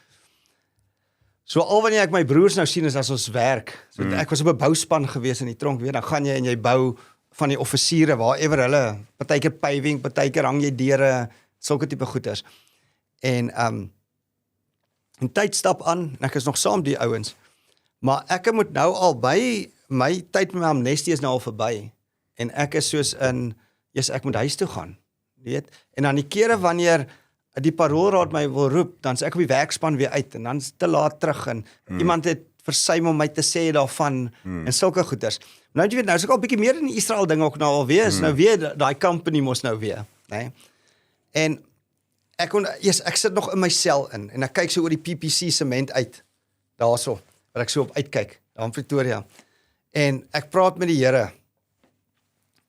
So al wanneer ek my broers nou sien is as ons werk. So ek was op 'n bouspan gewees in die tronk, weet, dan gaan jy en jy bou van die offisiere, waarever hulle, partykeer paving, partykeer hang jy deure, sulke tipe goeders. En tyd stap aan, en ek is nog saam die ouens, maar ek moet nou al by, my tyd met my amnestie is nou al verby, en ek is soos in, ek moet huis toe gaan, weet, en dan die kere wanneer die paroolraad my wil roep, dan is ek op die werkspan weer uit, en dan is te laat terug, en iemand het versuim om my te sê daarvan, en sulke goeders. Nou jy weet, nou is ek al bietjie meer in die Israel ding ook nou alweer, is nou weer, die company mos nou weer, nee. En ek sit nog in my sel in, en ek kyk so oor die PPC sement uit, daarso, wat ek so op uitkyk, daar in Pretoria, en ek praat met die Here,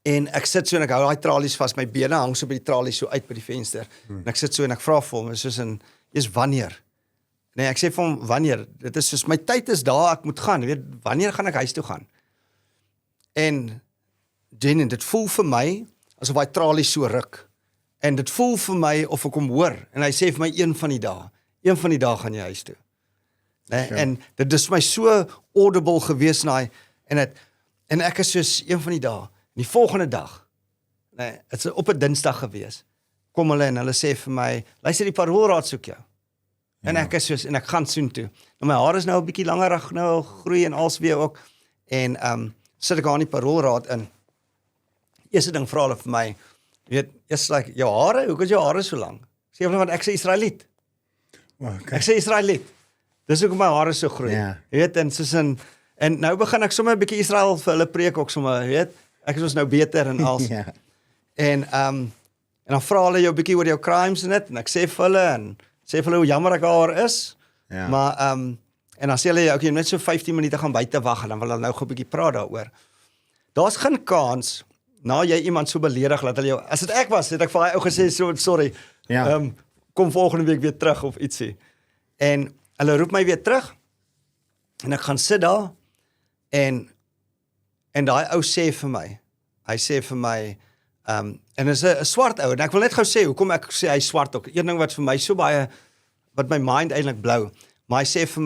en ek sit so en ek hou daai tralies vas, my bene hang so by die tralies so uit by die venster, en ek sit so en ek vra vir hom, soos in, wanneer? Nee, ek sê vir hom, wanneer? Dit is soos, my tyd is daar, ek moet gaan, weet, wanneer gaan ek huis toe gaan? En, Jen, dit voel vir my, asof hy tralies so ruk, en dit voel vir my, of ek hom hoor, en hy sê vir my, een van die dae gaan jy huis toe. Nee, en dit is my so audible gewees, en ek is soos, een van die dae, die volgende dag, nee, het is op 'n Dinsdag gewees, kom hulle en hulle sê vir my, luister die paroolraad soek jou. En ek is soos, en ek gaan soen toe. Nou my haar is nou 'n bietjie langer, nou groei en als weer ook, en sit ek aan die paroolraad in. Eerste ding vra hulle vir my, weet, like, jou hare, hoekom is jou hare so lang? Sê hulle, want ek sê Israeliet. Okay. Ek sê Israeliet. Dis hoekom my hare so groei. Weet, en soos en nou begin ek sommer 'n bietjie Israel vir hulle preek ook sommer, weet, ek is ons nou beter en als. En dan vra hulle jou 'n bietjie oor jou crimes en dit, en ek sê vir hulle, hoe jammer ek daar is, maar, en dan sê hulle, okay, net so 15 minute gaan buite wag, en dan wil hulle nou gou 'n bietjie praat daaroor. Daar's geen kans, nou jy iemand so beledig, dat hulle jou, as dit ek was, het ek vir hy ou gesê, so, sorry, kom volgende week weer terug, of ietsie. En hulle roep my weer terug, En ek gaan sit daar, en daai ou sê vir my, hy sê vir my, en is 'n swart ou, en ek wil net gou sê, hoekom ek sê hy swart ook, een ding wat vir my so baie, wat my mind eintlik blou, maar hy sê vir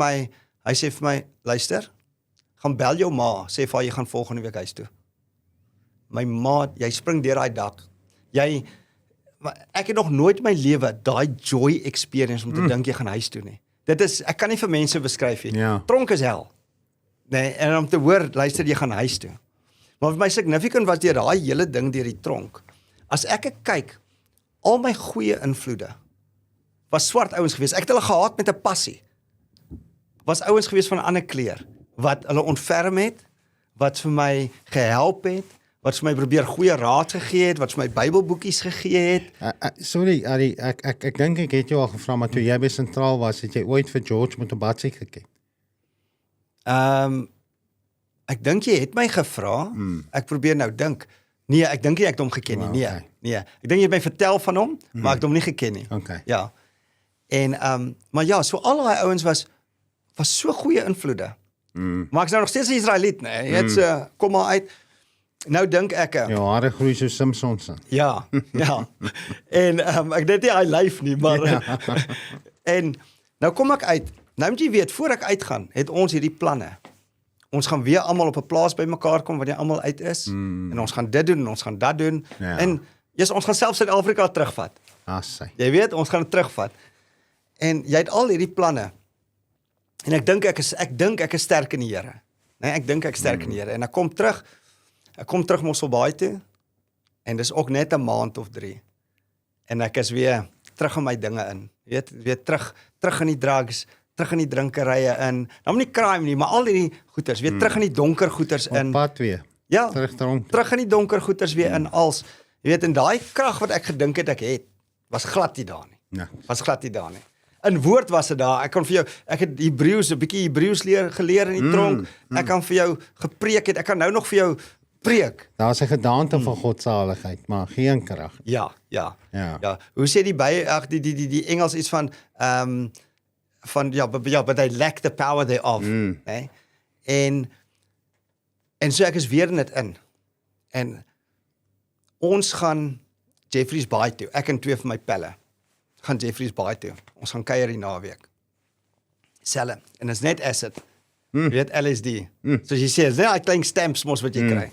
my, luister, gaan bel jou ma, sê vir haar, jy gaan volgende week huis toe. My ma, jy spring deur daai dak, ek het nog nooit in my lewe daai joy experience om te dink jy gaan huis toe nie. Dit is, ek kan nie vir mense beskryf nie. Ja. Tronk is hel. Nee, en om te hoor, luister, jy gaan huis toe. Maar vir my significant was deur daai hele ding deur die tronk. As ek kyk, al my goeie invloede was swart ouens gewees. Ek het hulle gehaat met 'n passie. Was ouens gewees van 'n ander kleur wat hulle ontferm het, wat vir my gehelp het, wat vir my probeer goeie raad gegee het, wat vir my Bybelboekies gegee het. Sorry, Arie, ek dink ek het jou al gevra, maar toe jy by Sentraal was, het jy ooit vir George Mutabatsi geken? Ek dink jy het my gevra. Ek probeer nou dink. Nee, ek dink nie ek het hom geken nie. Nee, Okay. nee. Ek dink jy het my vertel van hom, maar ek het hom nie geken nie. Okay. Ja. En maar ja, so al daai ouens was so goeie invloede. Maar ek's nou nog steeds 'n Israeliet, nee. Jy het kom maar uit. Nou dink ek Jou hare groei so Simpsons aan. ja, ja. En ek dit nie hy lyf nie, maar en nou kom ek uit. Nou moet jy weet, voor ek uitgaan, het ons hierdie planne. Ons gaan weer almal op 'n plaas bymekaar kom wanneer almal uit is en ons gaan dit doen en ons gaan dat doen en ons gaan self Suid-Afrika terugvat. Sy. Jy weet, ons gaan dit terugvat. En jy het al hierdie planne. En ek dink ek is sterk in die Here. Nee, ek dink ek is sterk in die Here en ek kom terug Mosselbaai toe en dis ook net 'n maand of 3. En ek is weer terug in my dinge in. Weer terug in die drugs, terug in die drinkerye in. Nou nie crime nie, maar al hierdie goeters, weer terug in die donker goeters in. Op pad weer. Ja, terug in die donker goeters weer in als. Jy weet, en daai krag wat ek gedink het ek het, was glad nie daar nie. Ja. Was glad nie daar nie. In woord was dit daar. Ek kon vir jou, ek het 'n bietjie Hebreëus geleer in die tronk. Ek kan vir jou gepreek het. Ek kan nou nog vir jou preek. Daar's 'n gedaante van godsaligheid, maar geen krag. Ja. Hoe sê die Engels iets van but they lack the power thereof, né? En so ek is weer in dit in. En ons gaan Jeffreys Bay toe. Ek en 2 van my pelle gaan Jeffreys Bay toe. Ons gaan kuier die naweek. Selle. En is net acid. Jy weet LSD. So jy sê, dis net 'n klein stamps mos wat jy kry.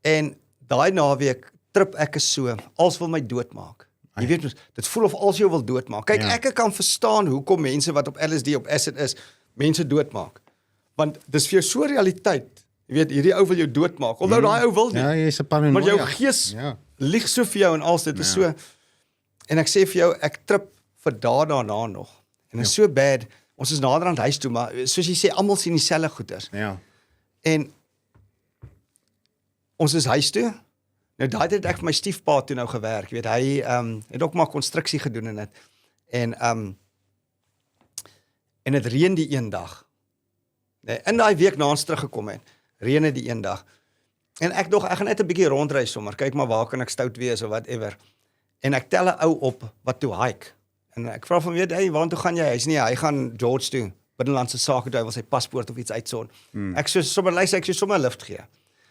En daai naweek trip ek is so, als wil my doodmaak. Jy weet mos, dit voel of als jou wil doodmaak. Kyk, ek kan verstaan hoekom mense wat op LSD op acid is, mense doodmaak. Want dis vir jou so realiteit. Jy weet, hierdie ou wil jou doodmaak. Onthou daai ou wil nie. Ja, jy's 'n paranoia. Maar jou gees lieg so vir jou en alles, dit is so. En ek sê vir jou, ek trip vir dae daarna nog. En dit is so bad. Ons is nader aan huis toe, maar soos jy sê, almal sien dieselfde goeters. Ja. En ons is huis toe. Nou daai het ek vir my stiefpa toe nou gewerk. Jy weet, hy het ook maar konstruksie gedoen in dit. En dit reën die een dag. Nee, in daai week na ons teruggekom het, reën dit die een dag. En ek gaan net 'n bietjie rondry sommer, kyk maar waar kan ek stout wees of whatever. En ek tel 'n ou op wat toe hike. En ek vra van weet, hey, waartoe gaan jy? Hy gaan George toe, binnelandse sake toe, hy wil sy paspoort of iets uitsorg. Ek so sommer luister, ek so sommer 'n lift gee.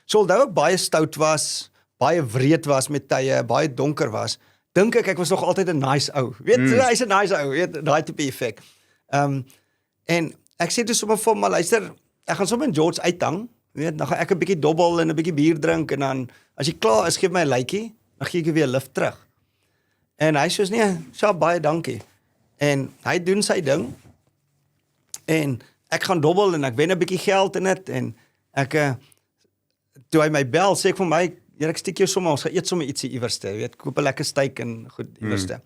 So onthou ek baie stout was, baie wreed was met tye, baie donker was, dink ek was nog altyd 'n nice ou. Weet, hy's 'n nice ou, weet, daai tipe effek. En ek sê toe sommer vir hom, maar luister, ek gaan sommer in George uithang, weet, dan gaan ek 'n bietjie dobbel en 'n bietjie bier drink en dan as jy klaar is, gee my 'n lytjie, dan gee ek weer 'n lift terug. En hy sê nee, "Sjoe, baie dankie." En hy doen sy ding. En ek gaan dobbel en ek wen 'n bietjie geld in dit en ek toe hy my bel, sê ek vir my, "Ek steek jou sommer, ons gaan eet sommer ietsie iewerste, weet, koop 'n lekker steak en goed iewerste."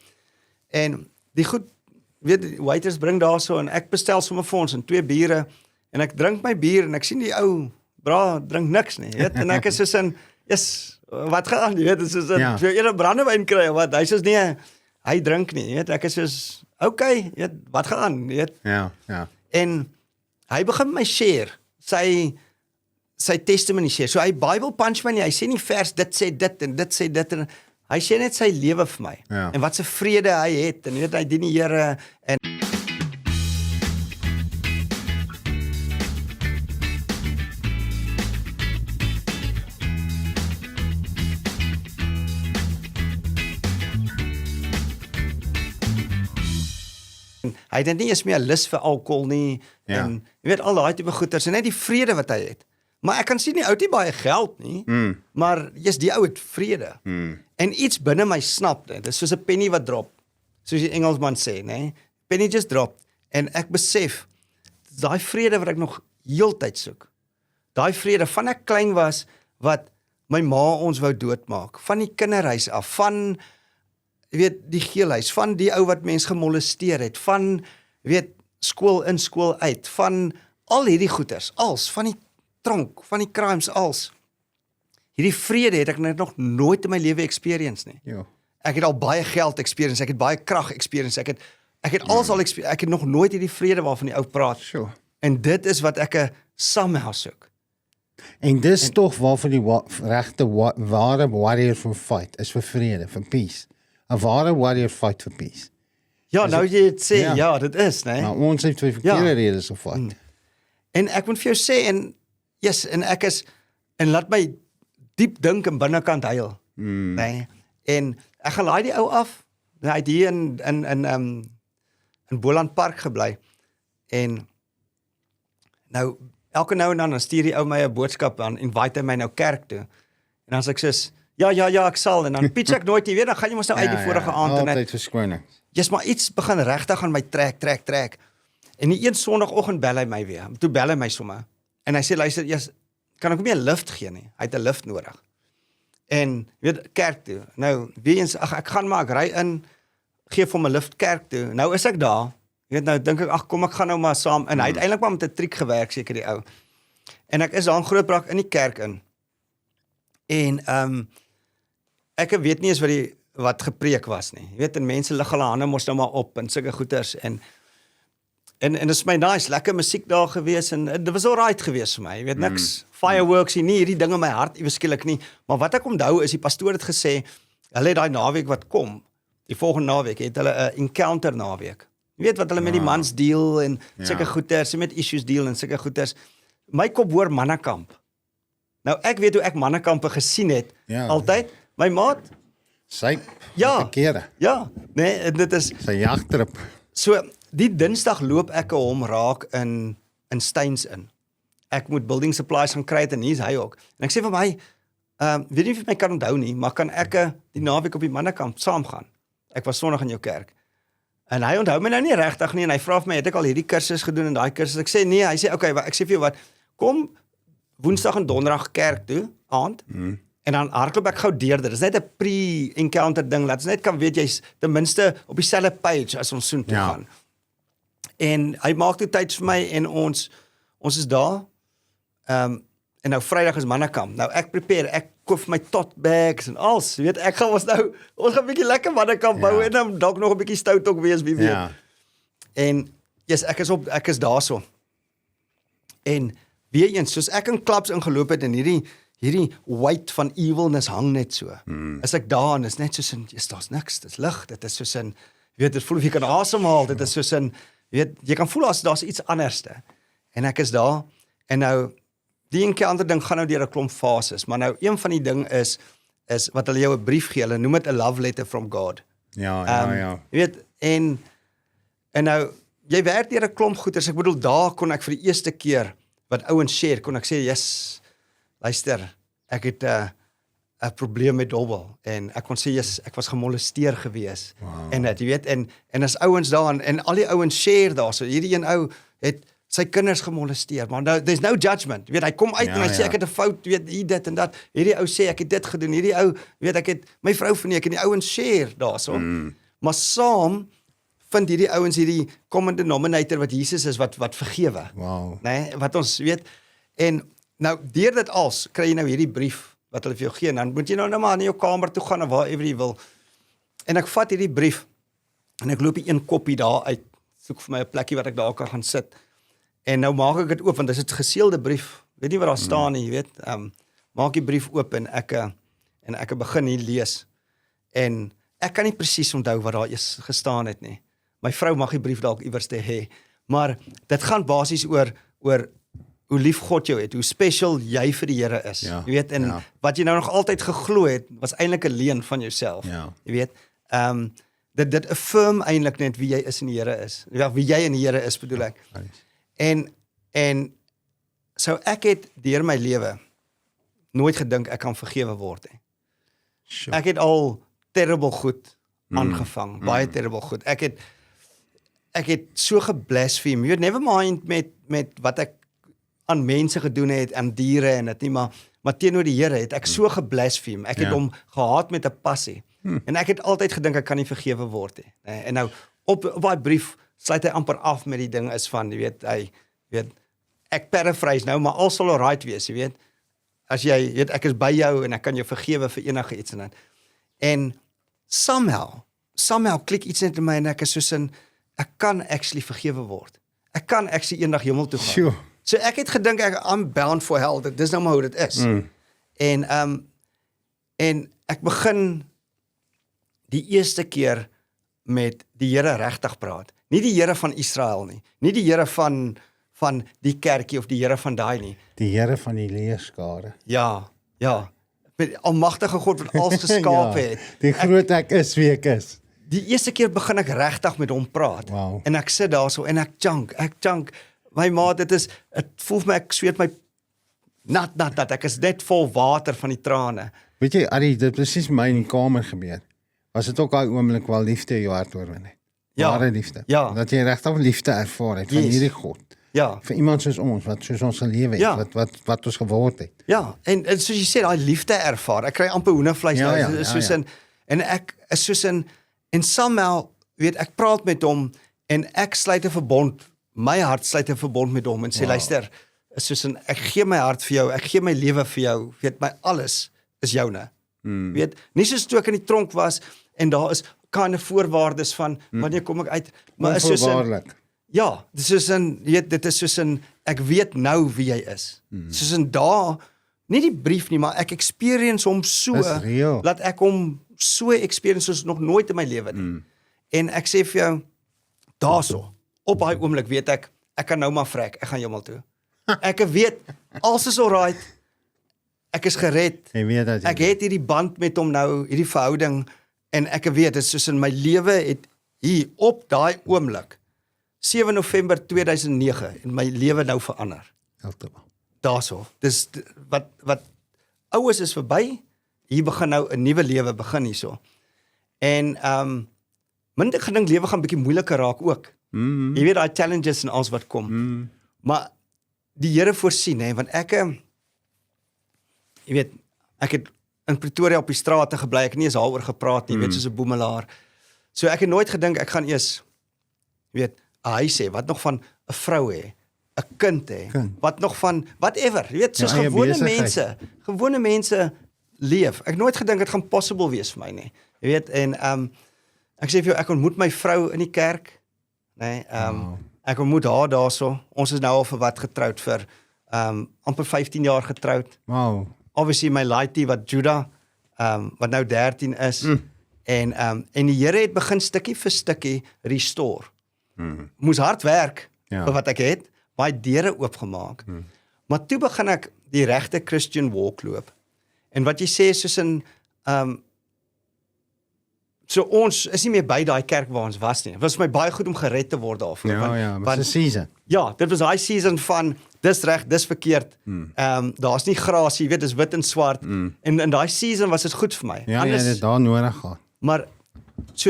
En die goed, weet, waiters bring daarso en ek bestel sommer vir ons en 2 biere en ek drink my bier en ek sien die ou drink niks nie, weet, en ek is soos in, wat gaan aan, jy weet, is soos vir ene brandewyn kry of wat, hy sê nee, hy drink nie, weet, ek is soos, okay, weet, wat gaan aan, weet. Ja. En hy begin my share, sy testimony share, so hy Bible punch my nie, hy sê nie vers, dit sê dit en dit sê dit en hy sê net sy lewe vir my, en wat se vrede hy het, en weet, hy dien die Here, en Hy het nie eens meer 'n lus vir alkohol nie en jy weet al daai tipe goeters en net die vrede wat hy het. Maar ek kan sien die ou het nie baie geld nie, maar jy's die ou het vrede. En iets binne my snap dit. Dit is soos 'n penny wat drop. Soos die Engelsman sê, nê? Penny just drop en ek besef daai vrede wat ek nog heeltyd soek. Daai vrede van ek klein was wat my ma ons wou doodmaak, van die kinderhuis af, van jy weet die geelhuis, van die ou wat mens gemolesteer het, van jy weet skool in skool uit, van al hierdie goeters, als van die tronk, van die crimes als. Hierdie vrede het ek net nog nooit in my lewe experience nie. Ja. Ek het al baie geld experience, ek het baie krag experience, ek het alles al experience, ek het nog nooit hierdie vrede waarvan die ou praat. Sure. En dit is wat ek somehow soek. En dis tog waarvan die regte ware warrior vir fight is vir vrede, vir peace. 'n Ware warrior fight vir peace. Ja, nou jy het sê, ja. ja, dit is, né? Maar ons het twee verkeerde redes of wat. En ek moet vir jou sê, en ek is, en laat my diep dink en binnekant huil, né? En ek gaan laai die ou af, hy het hier in Boland Park gebly, en nou, elke nou en dan stuur die ou my 'n boodskap aan, invite hy my nou kerk toe, en dan sê ek soos, ja, ek sal, en dan pitch ek nooit, jy weet, dan gaan jy mos nou uit die vorige aand, en altyd verskoning. Jy's maar iets begin regtig aan my trek, en die een Sondagoggend bel hy my weer, toe bel hy my sommer, en hy sê, luister, kan ek hom nie 'n lift gee nie, hy het 'n lift nodig, en, weet, kerk toe, nou, wie eens, ek gaan maar, ek ry in, geef hom 'n lift kerk toe, nou is ek daar, weet, nou dink ek, kom ek gaan nou maar saam, en hy het eintlik maar met 'n triek gewerk, seker die ou, en ek is daar in Grootbrak in die kerk in, en, ek weet nie eens wat gepreek was nie, jy weet, en mense lig hulle hande mos nou maar op, en sulke goeters, en dit is my nice, lekker musiek daar gewees, en dit was alright gewees vir my, jy weet, niks fireworks nie, hierdie ding in my hart, eweskielik nie, maar wat ek onthou is, die pastoor het gesê, hulle het daai naweek wat kom, die volgende naweek, het hulle 'n encounter naweek, jy weet wat hulle met die mans deel, en sulke goeters, en met issues deel, en sulke goeters, my kop hoor mannekamp, nou ek weet hoe ek mannekampe gesien het, altyd, my maat, Sy ja, kere. Ja, nee, en dit is, Sy jagtrip. so, die Dinsdag loop ek hom raak in Steins in. Ek moet building supplies gaan kry het, en hier is hy ook. En ek sê vir my, weet nie of jy my kan onthou nie, maar kan ek die naweek op die mannekamp saam gaan? Ek was Sondag in jou kerk. En hy onthou my nou nie regtig nie, en hy vra vir my, het ek al hierdie kursus gedoen en daai kursus? Ek sê nee, hy sê, okay, ek sê vir jou wat, kom Woensdag en Donderdag kerk toe, aand, en dan hardloop ek gou deur dit. Dit is net 'n pre-encounter ding, laat ons net kan weet jy's ten minste op dieselfde page as ons soontoe gaan. En hy maak toe tyd vir my en ons is daar. En nou Vrydag is mannekamp. Nou ek prepare, ek koop vir my tote bags en alles. Weet ek gaan ons gaan 'n bietjie lekker mannekamp bou en dan dalk nog 'n bietjie stout ook wees, wie weet. Ja. En yes, ek is daarso. En weer eens, soos ek in klubs ingeloop het en hierdie weight van evilness hang net so. As ek daar en is net soos in, daar's niks, dit is lig, dit is soos in, weet, dit voel of jy kan asemhaal, dit is soos in, weet, jy kan voel as daar's iets anderste. En ek is daar, en nou, die encounter ding gaan nou deur 'n klomp fases, maar nou, een van die ding is wat hulle jou 'n brief gee, hulle noem dit 'n love letter from God. Ja. Jy weet, en nou, jy werk deur 'n klomp goeders, ek bedoel, daar kon ek vir die eerste keer, wat ouens share, kon ek sê, yes, luister, ek het 'n probleem met dobbel, en ek kon sê, yes, ek was gemolesteer gewees, en dit, jy weet, en as ouens daar, en al die ouens share daar, so hierdie een ou het sy kinders gemolesteer, maar nou, there's no judgment, jy weet, hy kom uit en hy sê, ek het 'n fout, weet, hier dit en dat, hierdie ou sê, ek het dit gedoen, hierdie ou, weet, ek het my vrou verneek, en die ouens share daar, so, maar saam, vind hierdie ouens hierdie common denominator wat Jesus is, wat vergewe, nee, wat ons weet, en nou, deur dit als, kry jy nou hierdie brief, wat hulle vir jou gee, en dan moet jy nou maar in jou kamer toe gaan, of waarever jy wil, en ek vat hierdie brief, en ek loop die een koppie daar uit, soek vir my 'n plekkie wat ek daar kan gaan sit, en nou maak ek dit oop, want dit is 'n geseelde brief, weet nie wat daar staan nie, jy weet, maak die brief oop, en ek begin hier lees, en ek kan nie presies onthou wat daar eers gestaan het nie, my vrou mag die brief dalk iewers te hê, maar dit gaan basies oor hoe lief God jou het, hoe special jy vir die Here is, jy weet, en wat jy nou nog altyd geglo het, was eintlik 'n leuen van jouself, jy weet, Dit affirm eintlik net wie jy is in die Here is. Ja, wie jy in die Here is, bedoel ek. En so ek het deur my lewe nooit gedink ek kan vergewe word nie. Sure. Ek het al terrible goed aangevang, baie terrible goed. Ek het so geblaspheme. You never mind met wat ek aan mense gedoen het, aan diere en dit nie, maar teenoor die Here het ek so geblaspheme. Ek het hom gehaat met 'n passie. En ek het altyd gedink ek kan nie vergewe word nie. En nou op daai brief sluit hy amper af met die ding is van, jy weet, ek paraphrase nou, maar al sal alright wees, jy weet. As jy weet ek is by jou en ek kan jou vergewe vir enige iets en dan. En somehow klik iets net in my en ek is soos in ek kan actually vergewe word. Ek kan actually eendag hemel toe gaan. Sure. So ek het gedink I'm bound for hell. Dis nou maar hoe dit is. En ek begin die eerste keer met die Here regtig praat. Nie die Here van Israel nie. Nie die Here van die kerkie of die Here van daai nie. Die Here van die leerskare. Ja. Met almagtige God wat alles geskaap het. Die groot ek is wie ek is. Die eerste keer begin ek regtig met hom praat. Wow. En ek sit daarso en ek chunk. My maat, dit voel vir my ek sweet my nat. Ek is net vol water van die trane. Weet jy, Arie, dit presies my in die kamer gebeur. Was dit ook daai oomblik waar liefde jou hart oorwin het? Ja. Ware liefde. Ja. Dat jy regtig liefde ervaar het van hierdie God. Ja. Vir iemand soos ons, wat soos ons gelewe het, Ja. wat ons geword het. Ja, en soos jy sê, daai liefde ervaar. Ek kry amper hoendervleis nou. En ek is soos in en somehow, weet ek praat met hom en ek sluit 'n verbond. My hart sluit 'n verbond met hom en sê luister, is soos in ek gee my hart vir jou, ek gee my lewe vir jou. Weet my alles is joune. Weet, nie soos toe ek in die tronk was en daar is kind of voorwaardes van wanneer kom ek uit, maar is soos in ja, dit is soos in ek weet nou wie jy is. Soos in daar nie die brief nie, maar ek experience hom so dat ek hom so experience soos nog nooit in my lewe nie. En ek sê vir jou daarso, op daai oomblik weet ek kan nou maar vrek, ek gaan hemel toe. Ek weet alles is alright. Ek is gered. Ek het hierdie band met hom nou, hierdie verhouding en ek weet dit is soos in my lewe het hier op daai oomblik 7 November 2009 en my lewe nou verander. Daarso. Dis wat oues is verby. Hier begin nou 'n nuwe lewe begin hierso. En minder gedink lewe gaan bietjie moeiliker raak ook. Jy weet daai challenges en alles wat kom. Maar die Here voorsien hè, want jy weet, ek het in Pretoria op die strate gebly, ek het nie eens daaroor gepraat nie, weet soos 'n boemelaar. So ek het nooit gedink ek gaan eers weet 'n huis hê, wat nog van 'n vrou hê, 'n kind hê, wat nog van whatever, jy weet soos gewone mense leef. Ek het nooit gedink dit gaan possible wees vir my nie. Jy weet en ek sê vir jou ek ontmoet my vrou in die kerk, nê, ek ontmoet haar daarso. Ons is nou al vir wat getroud vir amper 15 jaar getroud. Wow. Obviously my laaitie wat Judah wat nou 13 is en die Here het begin stukkie vir stukkie restore. Moes hard werk vir wat ek het, baie deure oopgemaak. Maar toe begin ek die regte Christian walk loop. En wat jy sê is soos in so ons is nie meer by daai kerk waar ons was nie. Dit was vir my baie goed om gered te word daarvan. Want 'n season. Ja, dit was daai season van dis reg, dis verkeerd. Daar's nie gras, jy weet, dis wit en swart. En in daai season was dit goed vir my. Ja, jy het dit daar nodig gehad. Maar so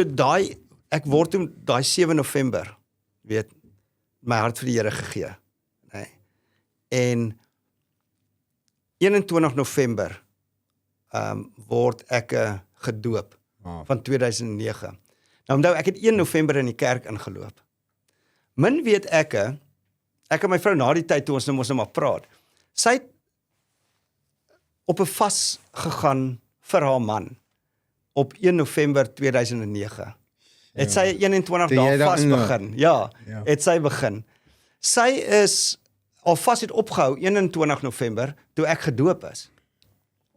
ek word toe daai 7 November, weet, my hart vir die Here gegee. Nee. En 21 November word ek gedoop van 2009. Nou onthou, ek het 1 November in die kerk ingeloop. Min weet ek en my vrou na die tyd toe ons nou maar praat, sy het op 'n vas gegaan vir haar man op 1 November 2009. Het sy 21 dae vas begin. Ja, het sy begin. Sy is al vas het opgehou 21 November toe ek gedoop is.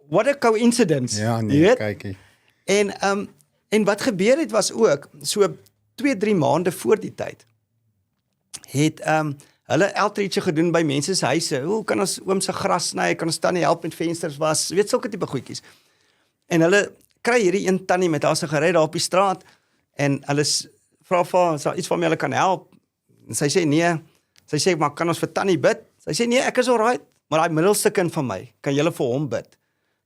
What a coincidence. Ja, nee, kykie. En wat gebeur het was ook, so 2-3 maande voor die tyd, het hulle outreach gedoen by mense se huise. Hoe kan ons oom se gras sny, kan ons tannie help met vensters was, weet sulke tipe goedjies. En hulle kry hierdie een tannie met haar sigaret daar op die straat, en hulle vra vir haar, as daar iets van my hulle kan help, en sy sê nee, sy sê, maar kan ons vir Tannie bid? Sy sê nee, ek is alright, maar die middelste kind van my, kan julle vir hom bid?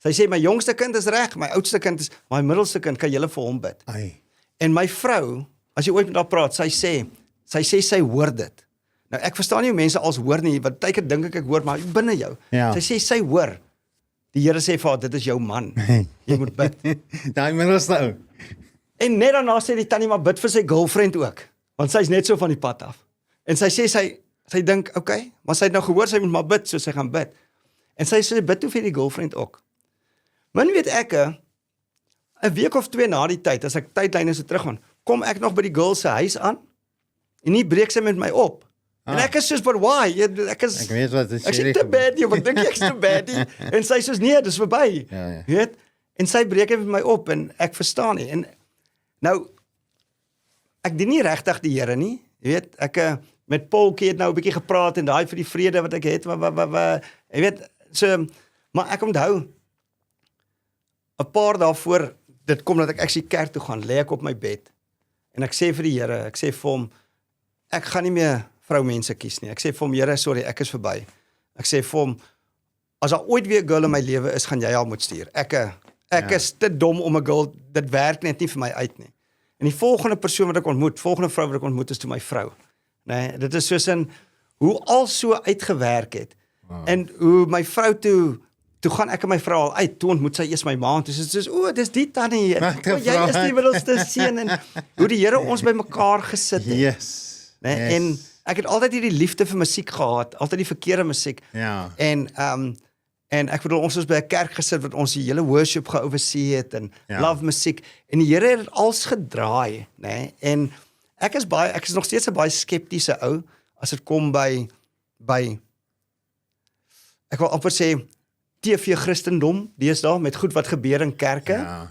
Sy sê, my jongste kind is reg, my oudste kind is, my middelste kind, kan julle vir hom bid? Ai. En my vrou, as jy ooit met haar praat, sy sê sy hoor dit. Nou ek verstaan nie hoe mense als hoor nie, want tydker dink ek hoor, maar binne jou. Ja. Sy sê sy hoor. Die Here sê vir haar, dit is jou man. Jy moet bid. Daai middelste ou. En net daarna sê die tannie maar bid vir sy girlfriend ook, want sy's net so van die pad af. En sy sê sy dink, okay, maar sy het nou gehoor sy moet maar bid, so sy gaan bid. En sy sê bid toe vir die girlfriend ook. Maar weet ek, 'n week of 2 na die tyd, as ek tydlyne so teruggaan, kom ek nog by die girl se huis aan en nie breek sy met my op. En ek is soos, but why? Ek weet wat dit ek sê te bad, jy wat dink ek's te bad. En sy sê nee, dis verby. Ja. Weet? En sy breek met my op en ek verstaan nie. En nou ek dien nie regtig die Here nie. Jy weet, ek met Paulkie het nou 'n bietjie gepraat en daai vir die vrede wat ek het, jy weet, so maar ek onthou 'n paar dae voor dit kom dat ek actually kerk toe gaan, lê ek op my bed en ek sê vir die Here, ek sê vir hom, ek gaan nie meer vroumense kies nie. Ek sê vir hom, Here, sorry, ek is verby. Ek sê vir hom, as daar ooit weer 'n girl in my lewe is, gaan jy haar moet stuur. Ek is te dom om 'n girl, dit werk net nie vir my uit nie. En die volgende persoon wat ek ontmoet, volgende vrou wat ek ontmoet is toe my vrou. Nee, dit is soos in hoe al so uitgewerk het. Wow. En hoe my vrou toe gaan ek en my vrou al uit, toe ontmoet sy eers my ma, en toe sê sy, dis die tannie, jy is die middelste seun, en hoe die Here ons by mekaar gesit het. Yes. Nee, Yes. en ek het altyd hierdie liefde vir musiek gehad, altyd die verkeerde musiek. Ja. En ek bedoel, ons was by 'n kerk gesit wat ons die hele worship geoversee het en Ja. love musiek, en die Here het dit als gedraai, né? En ek is nog steeds 'n baie skeptiese ou as dit kom by ek wil amper sê TV Christendom deesdae met goed wat gebeur in kerke. Ja.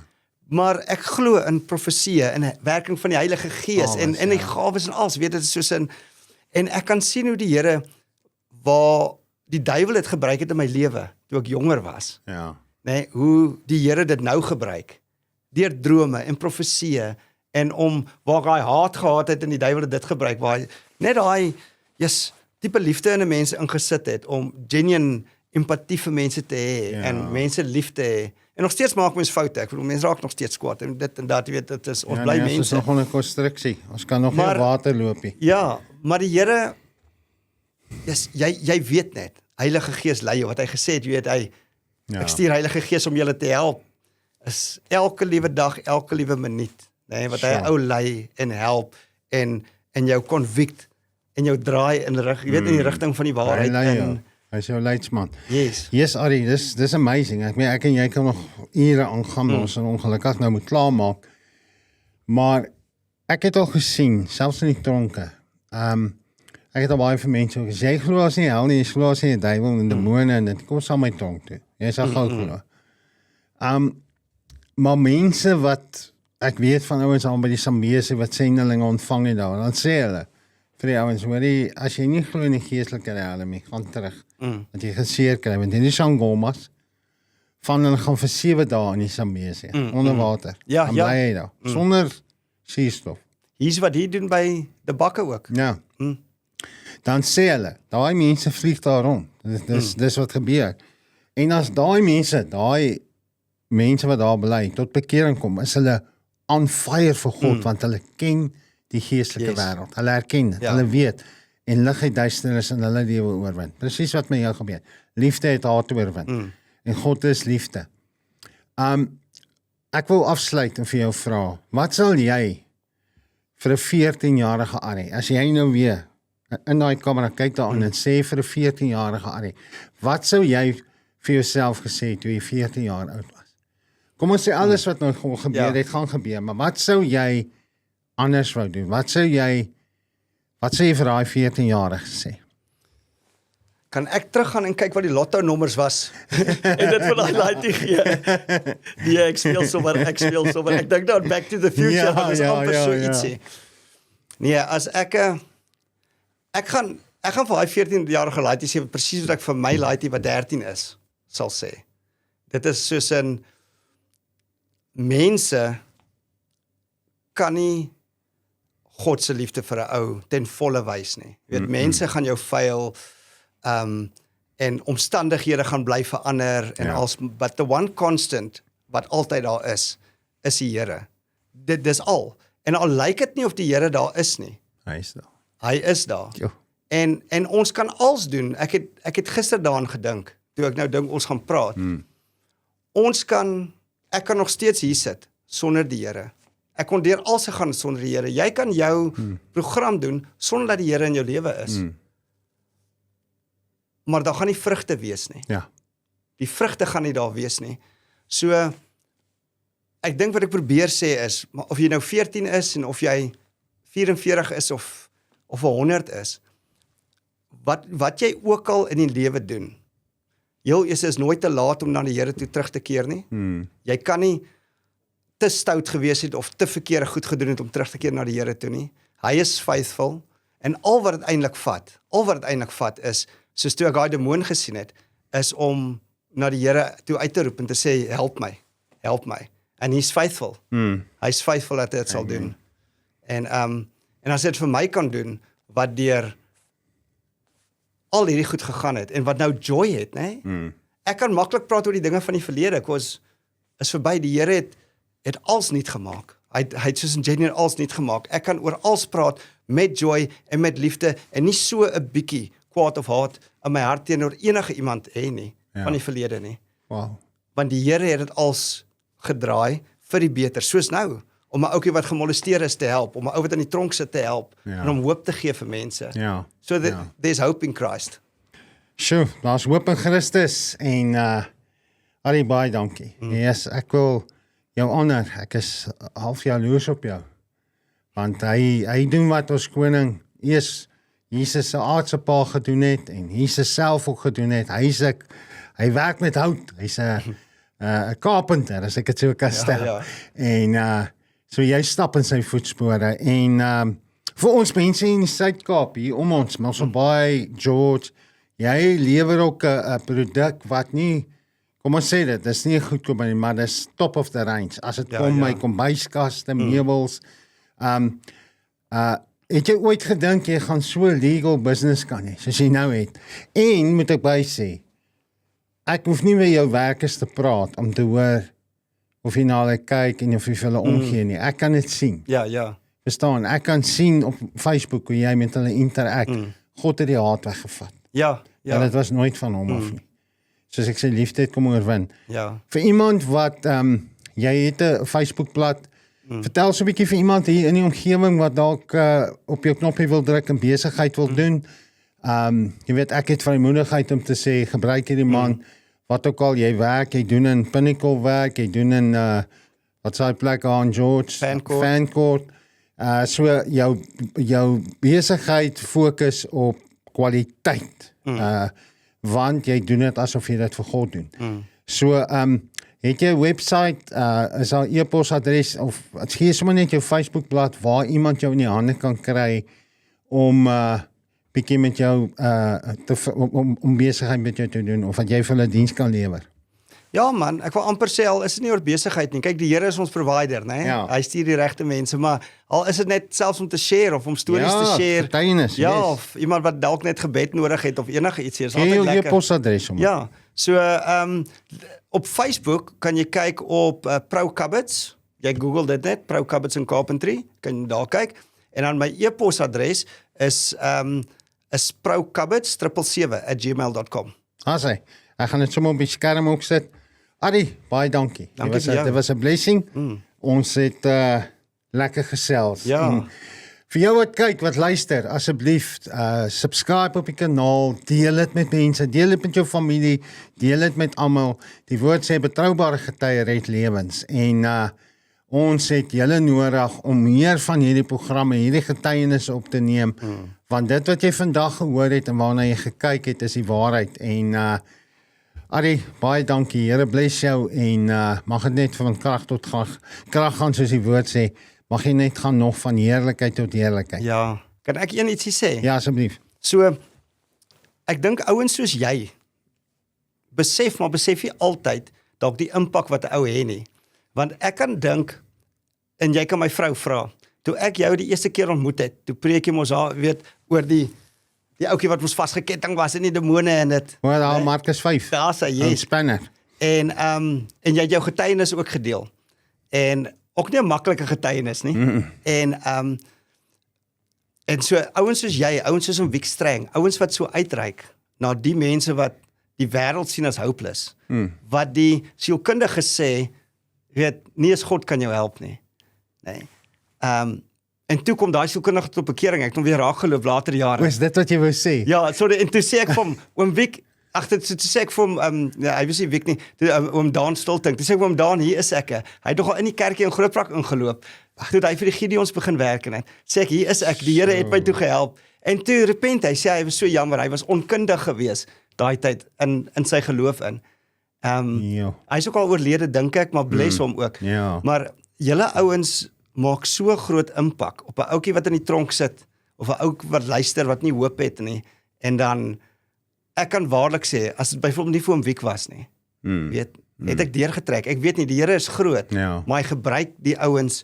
Maar ek glo in profesie en 'n werking van die Heilige Gees en die gawes en alles, weet dit is soos in, en ek kan sien hoe die Here waar die duiwel het gebruik het in my lewe toe ek jonger was. Ja. Nee, hoe die Here dit nou gebruik deur drome en profesie en om waar hy haat gehad het en die duiwel het dit gebruik waar hy net daai tipe liefde in 'n mens ingesit het om genuine empatie vir mense te hê en mense lief te hê. En nog steeds maak mens foute. Ek bedoel, mense raak nog steeds kwaad en dit en dat, jy weet, dit is ons bly mense. Ons is nog onder konstruksie. Ons kan nog nie water loop nie. Ja, maar die Here jy weet net, Heilige Gees lei jou, wat hy gesê het, jy weet ek stuur Heilige Gees om julle te help. Is elke liewe dag, elke liewe minuut, nee, wat hy ou lei en help en jou convict en jou draai in jy weet in die rigting van die waarheid en hy is jou leidsman. Yes, Arie, dis amazing. Ek meen ek en jy kan nog ure aangaan, ons en ongelukkig nou moet klaarmaak. Maar ek het al gesien, selfs in die tronke. Ek het al baie vir mense gesê, jy glo as nie hel nie, jy glo as nie die duiwel en demone en dit kom saam my tronk toe. Jy sal gou glo. Maar mense wat ek weet van ouens al by die Sambese wat sendelinge ontvang het daar, dan sê hulle vir die ouens, hoorie, as jy nie glo in die geestelike realm nie, gaan terug. Want jy gaan seer kry, want in die Sangomas van hulle gaan vir 7 dae in die Sambese, onder water. Dan bly hy daar, sonder suurstof. Hier's wat hier doen by die bakke ook. Ja. Dan sê hulle, daai mense vlieg daar rond. Dis wat gebeur. En as daai mense wat daar bly, tot bekering kom, is hulle on fire vir God, want hulle ken die geestelike wêreld. Hulle erken dit, hulle weet, en lig het duisternis in hulle lewe oorwin. Presies wat met jou gebeur. Liefde het haat oorwin. En God is liefde. Ek wil afsluit en vir jou vra, wat sal jy vir 'n 14-jarige Arie, as jy nou weer in daai kamera kyk daaraan en sê vir 'n 14-jarige Arie, wat sou jy vir jouself gesê toe jy 14 jaar oud was? Kom ons sê alles wat nou gebeur het, gaan gebeur, maar wat sou jy anders wou doen? Wat sou jy vir daai 14-jarige sê? Kan ek teruggaan en kyk wat die lotto nommers was en dit vir daai laaitie gee? Nee, ek speel sommer. Ek dink nou Back to the Future, want dit is amper so ietsie. Nee, as ek gaan vir daai 14-jarige laaitie sê presies wat ek vir my laaitie wat 13 is, sal sê. Dit is soos 'n mense kan nie God se liefde vir 'n ou ten volle wys nie. Jy weet, mense gaan jou fail, en omstandighede gaan bly verander, en but the one constant, wat altyd daar is die Here. Dis al. En al lyk dit nie of die Here daar is nie. Hy is daar. Hy is daar. Jo. En ons kan alles doen. Ek het gister daaraan gedink, toe ek nou dink ons gaan praat. Ek kan nog steeds hier sit, sonder die Here. Ek kon deur al se gaan sonder die Here. Jy kan jou program doen, sonder dat die Here in jou lewe is. Maar daar gaan nie vrugte wees nie. Ja. Die vrugte gaan nie daar wees nie. So, ek dink wat ek probeer sê is, maar of jy nou 14 is, en of jy 44 is, of 100 is, wat jy ook al in die lewe doen, heel eers is nooit te laat om na die Here toe terug te keer nie. Jy kan nie te stout gewees het, of te verkeerde goed gedoen het, om terug te keer na die Here toe nie. Hy is faithful, en al wat het eintlik vat is, soos toe ek daai demoon gesien het, is om na die Here toe uit te roep, en te sê, help my. And he's faithful. Hy's faithful dat hy dit sal doen. En as hy dit vir my kan doen, wat deur al hierdie goed gegaan het, en wat nou joy het, né? Ek kan maklik praat oor die dinge van die verlede, is verby. Die Here het alles nuut gemaak. Hy het soos 'n genuine alles nuut gemaak. Ek kan oor alles praat met joy en met liefde, en nie so 'n bietjie kwaad of haat in my hart teenoor enige iemand hê nie, van die verlede nie. Wow. Want die Here het dit als gedraai vir die beter, soos nou, om 'n ouetjie wat gemolesteer is te help, om 'n ou wat in die tronk sit te help, en om hoop te gee vir mense. So there's hope in Christ. Sjoe, daar's hoop in Christus, en Arie, baie dankie. Yes, ek wil jou honor, ek is half jaloers op jou, want hy doen wat ons koning Jesus se aardse pa gedoen het, en Jesus self ook gedoen het. Hy werk met hout, hy's 'n carpenter, as ek dit so kan stel. En so jy stap in sy voetspore, en vir ons mense in die Suid-Kaap, hier om ons, Mosselbaai, George, jy lewer ook 'n produk wat nie, kom ons sê dit, is nie goedkoop nie, maar dis top of the range, as dit kom my kombuiskaste, meubels. Het jy ooit gedink jy gaan so legal business kan hê, soos jy nou het? En moet ek by sê, ek hoef nie met jou werkers te praat om te hoor of jy na hulle kyk en of jy vir hulle omgee nie. Ek kan dit sien. Ja. Verstaan, ek kan sien op Facebook hoe jy met hulle interact. God het die haat weggevat. Ja. En dit was nooit van hom af nie. Soos ek sê, liefde het kom oorwin. Ja. Vir iemand wat, jy het 'n Facebookblad, vertel so 'n bietjie vir iemand hier in die omgewing wat dalk op jou knoppie wil druk en besigheid wil doen. Jy weet, ek het vrymoedigheid om te sê, gebruik hierdie man, wat ook al jy werk, jy doen in Pinnacle werk, jy doen in, wat is die plek aan George? Fancourt. So jou besigheid fokus op kwaliteit, want jy doen dit asof jy dit vir God doen. So, het jy 'n website, is daar 'n e-posadres, of gee sommer net jou Facebookblad waar iemand jou in die hande kan kry om bietjie met jou om besigheid met jou te doen, of wat jy vir hulle diens kan lewer? Ja man, ek wil amper sê, al is dit nie oor besigheid nie. Kyk, die Here is ons provider, né? Ja. Hy stuur die regte mense, maar al is dit net selfs om te share, of om stories te share. Getuienis, Ja, of iemand wat dalk net gebed nodig het, of enige iets, is Gee altyd jou lekker. e-posadres sommer. Ja, so op Facebook kan jy kyk op Pro Cupboards. Jy Google dit net, Pro Cupboards and Carpentry, kan jy daar kyk. En dan my e-posadres is procupboards777@gmail.com. Ek gaan dit sommer op die skerm ook sit. Arie, baie dankie. Dankie vir jou. Dit was 'n blessing. Ons het lekker gesels. Ja. En vir jou wat kyk, wat luister, asseblief subscribe op die kanaal, deel dit met mense, deel dit met jou familie, deel dit met almal. Die woord sê betroubare getuie red lewens, en ons het julle nodig om meer van hierdie programme, hierdie getuienisse op te neem, want dit wat jy vandag gehoor het en waarna jy gekyk het, is die waarheid. En Arie, baie dankie. Here bless jou, en mag dit net van krag tot krag gaan, soos die woord sê. Mag jy net gaan nog van heerlikheid tot heerlikheid. Ja, kan ek ietsie sê? Ja, asseblief. So, ek dink ouens soos jy, besef jy altyd dalk die impak wat 'n ou het nie. Want ek kan dink, en jy kan my vrou vra, toe ek jou die eerste keer ontmoet het, toe preek jy mos haar, weet, oor die ouetjie wat ons vasgeketting was in die demone en dit. Hoor daar Markus 5. Daar sê Yes. jy. Spanner. En jy het jou getuienis ook gedeel. En ook nie 'n maklike getuienis nie. En so ouens soos jy, ouens soos in Wiekstreng, ouens wat so uitreik na die mense wat die wêreld sien as hopeless. Wat die sielkundige sê, weet, nie eens God kan jou help nie. Nee. En toe kom daai sielkundige tot bekering. Ek het hom weer raak geloop later jare. Is dit wat jy wou sê? Ja, so en toe sê ek vir hom, oom Wiek, toe sê ek vir hom, hy was nie Wiek nie, oom Daan Stolting, toe sê ek vir hom, Daan, hier is ek. Hy het nog al in die kerkie in Grootbrak ingeloop, toe hy vir die Gideons begin werk en sê ek, hier is ek, die Here het my toe gehelp, en toe repent hy, sê hy was so jammer, hy was onkundig gewees, daai tyd, in sy geloof in. Hy is ook al oorlede, dink ek, maar bless hom ook. Ja. Maar julle ouens maak so groot impak op 'n ouetjie wat in die tronk sit, of 'n ou wat luister, wat nie hoop het nie, en dan, ek kan waarlik sê, as dit byvoorbeeld nie vir hom Wiek was nie, weet, het ek deurgetrek, ek weet nie, die Here is groot, Ja. maar hy gebruik die ouens,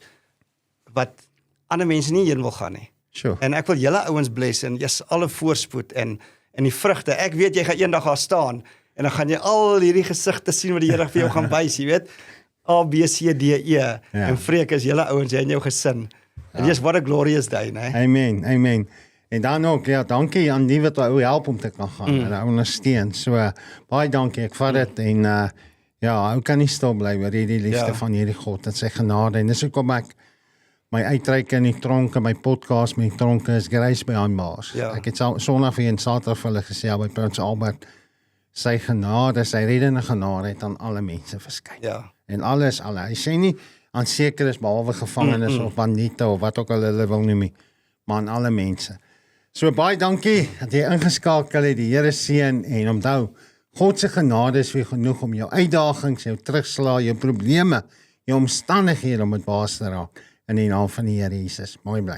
wat ander mense nie heen wil gaan nie. Sure. En ek wil julle ouens bless, en jy's alle voorspoed, en die vrugte, ek weet jy gaan eendag daar staan, en dan gaan jy al hierdie gesigte sien wat die Here vir jou gaan wys, jy weet, A, B, C, D, E, en vreek is julle ouens, jy en jou gesin. En yes, what a glorious day, né? Amen, amen. En dan ook, ja, dankie aan die wat ou help om te kan gaan, en ondersteun. So, baie dankie, ek vat dit, en ja, ou kan nie stil bly oor hierdie liefde van hierdie God, en sy genade, en dis hoekom ek my uitreik in die tronke, my podcast met die tronke is Grace Behind Bars. Ja. Ek het Sondag en Saterdag vir hulle gesê, by Prins Albert, sy genade, sy reddende genade het aan alle mense verskyn. Ja. En alles, hy sê nie aan sekeres behalwe gevangenes of bandiete of wat ook al hulle wil noem nie, maar aan alle mense. So baie dankie dat jy ingeskakel het, die Here seën, en onthou, God se genade is vir genoeg om jou uitdagings, jou terugslae, jou probleme, jou omstandighede om dit baas te raak in die naam van die Here Jesus. Mooi bly.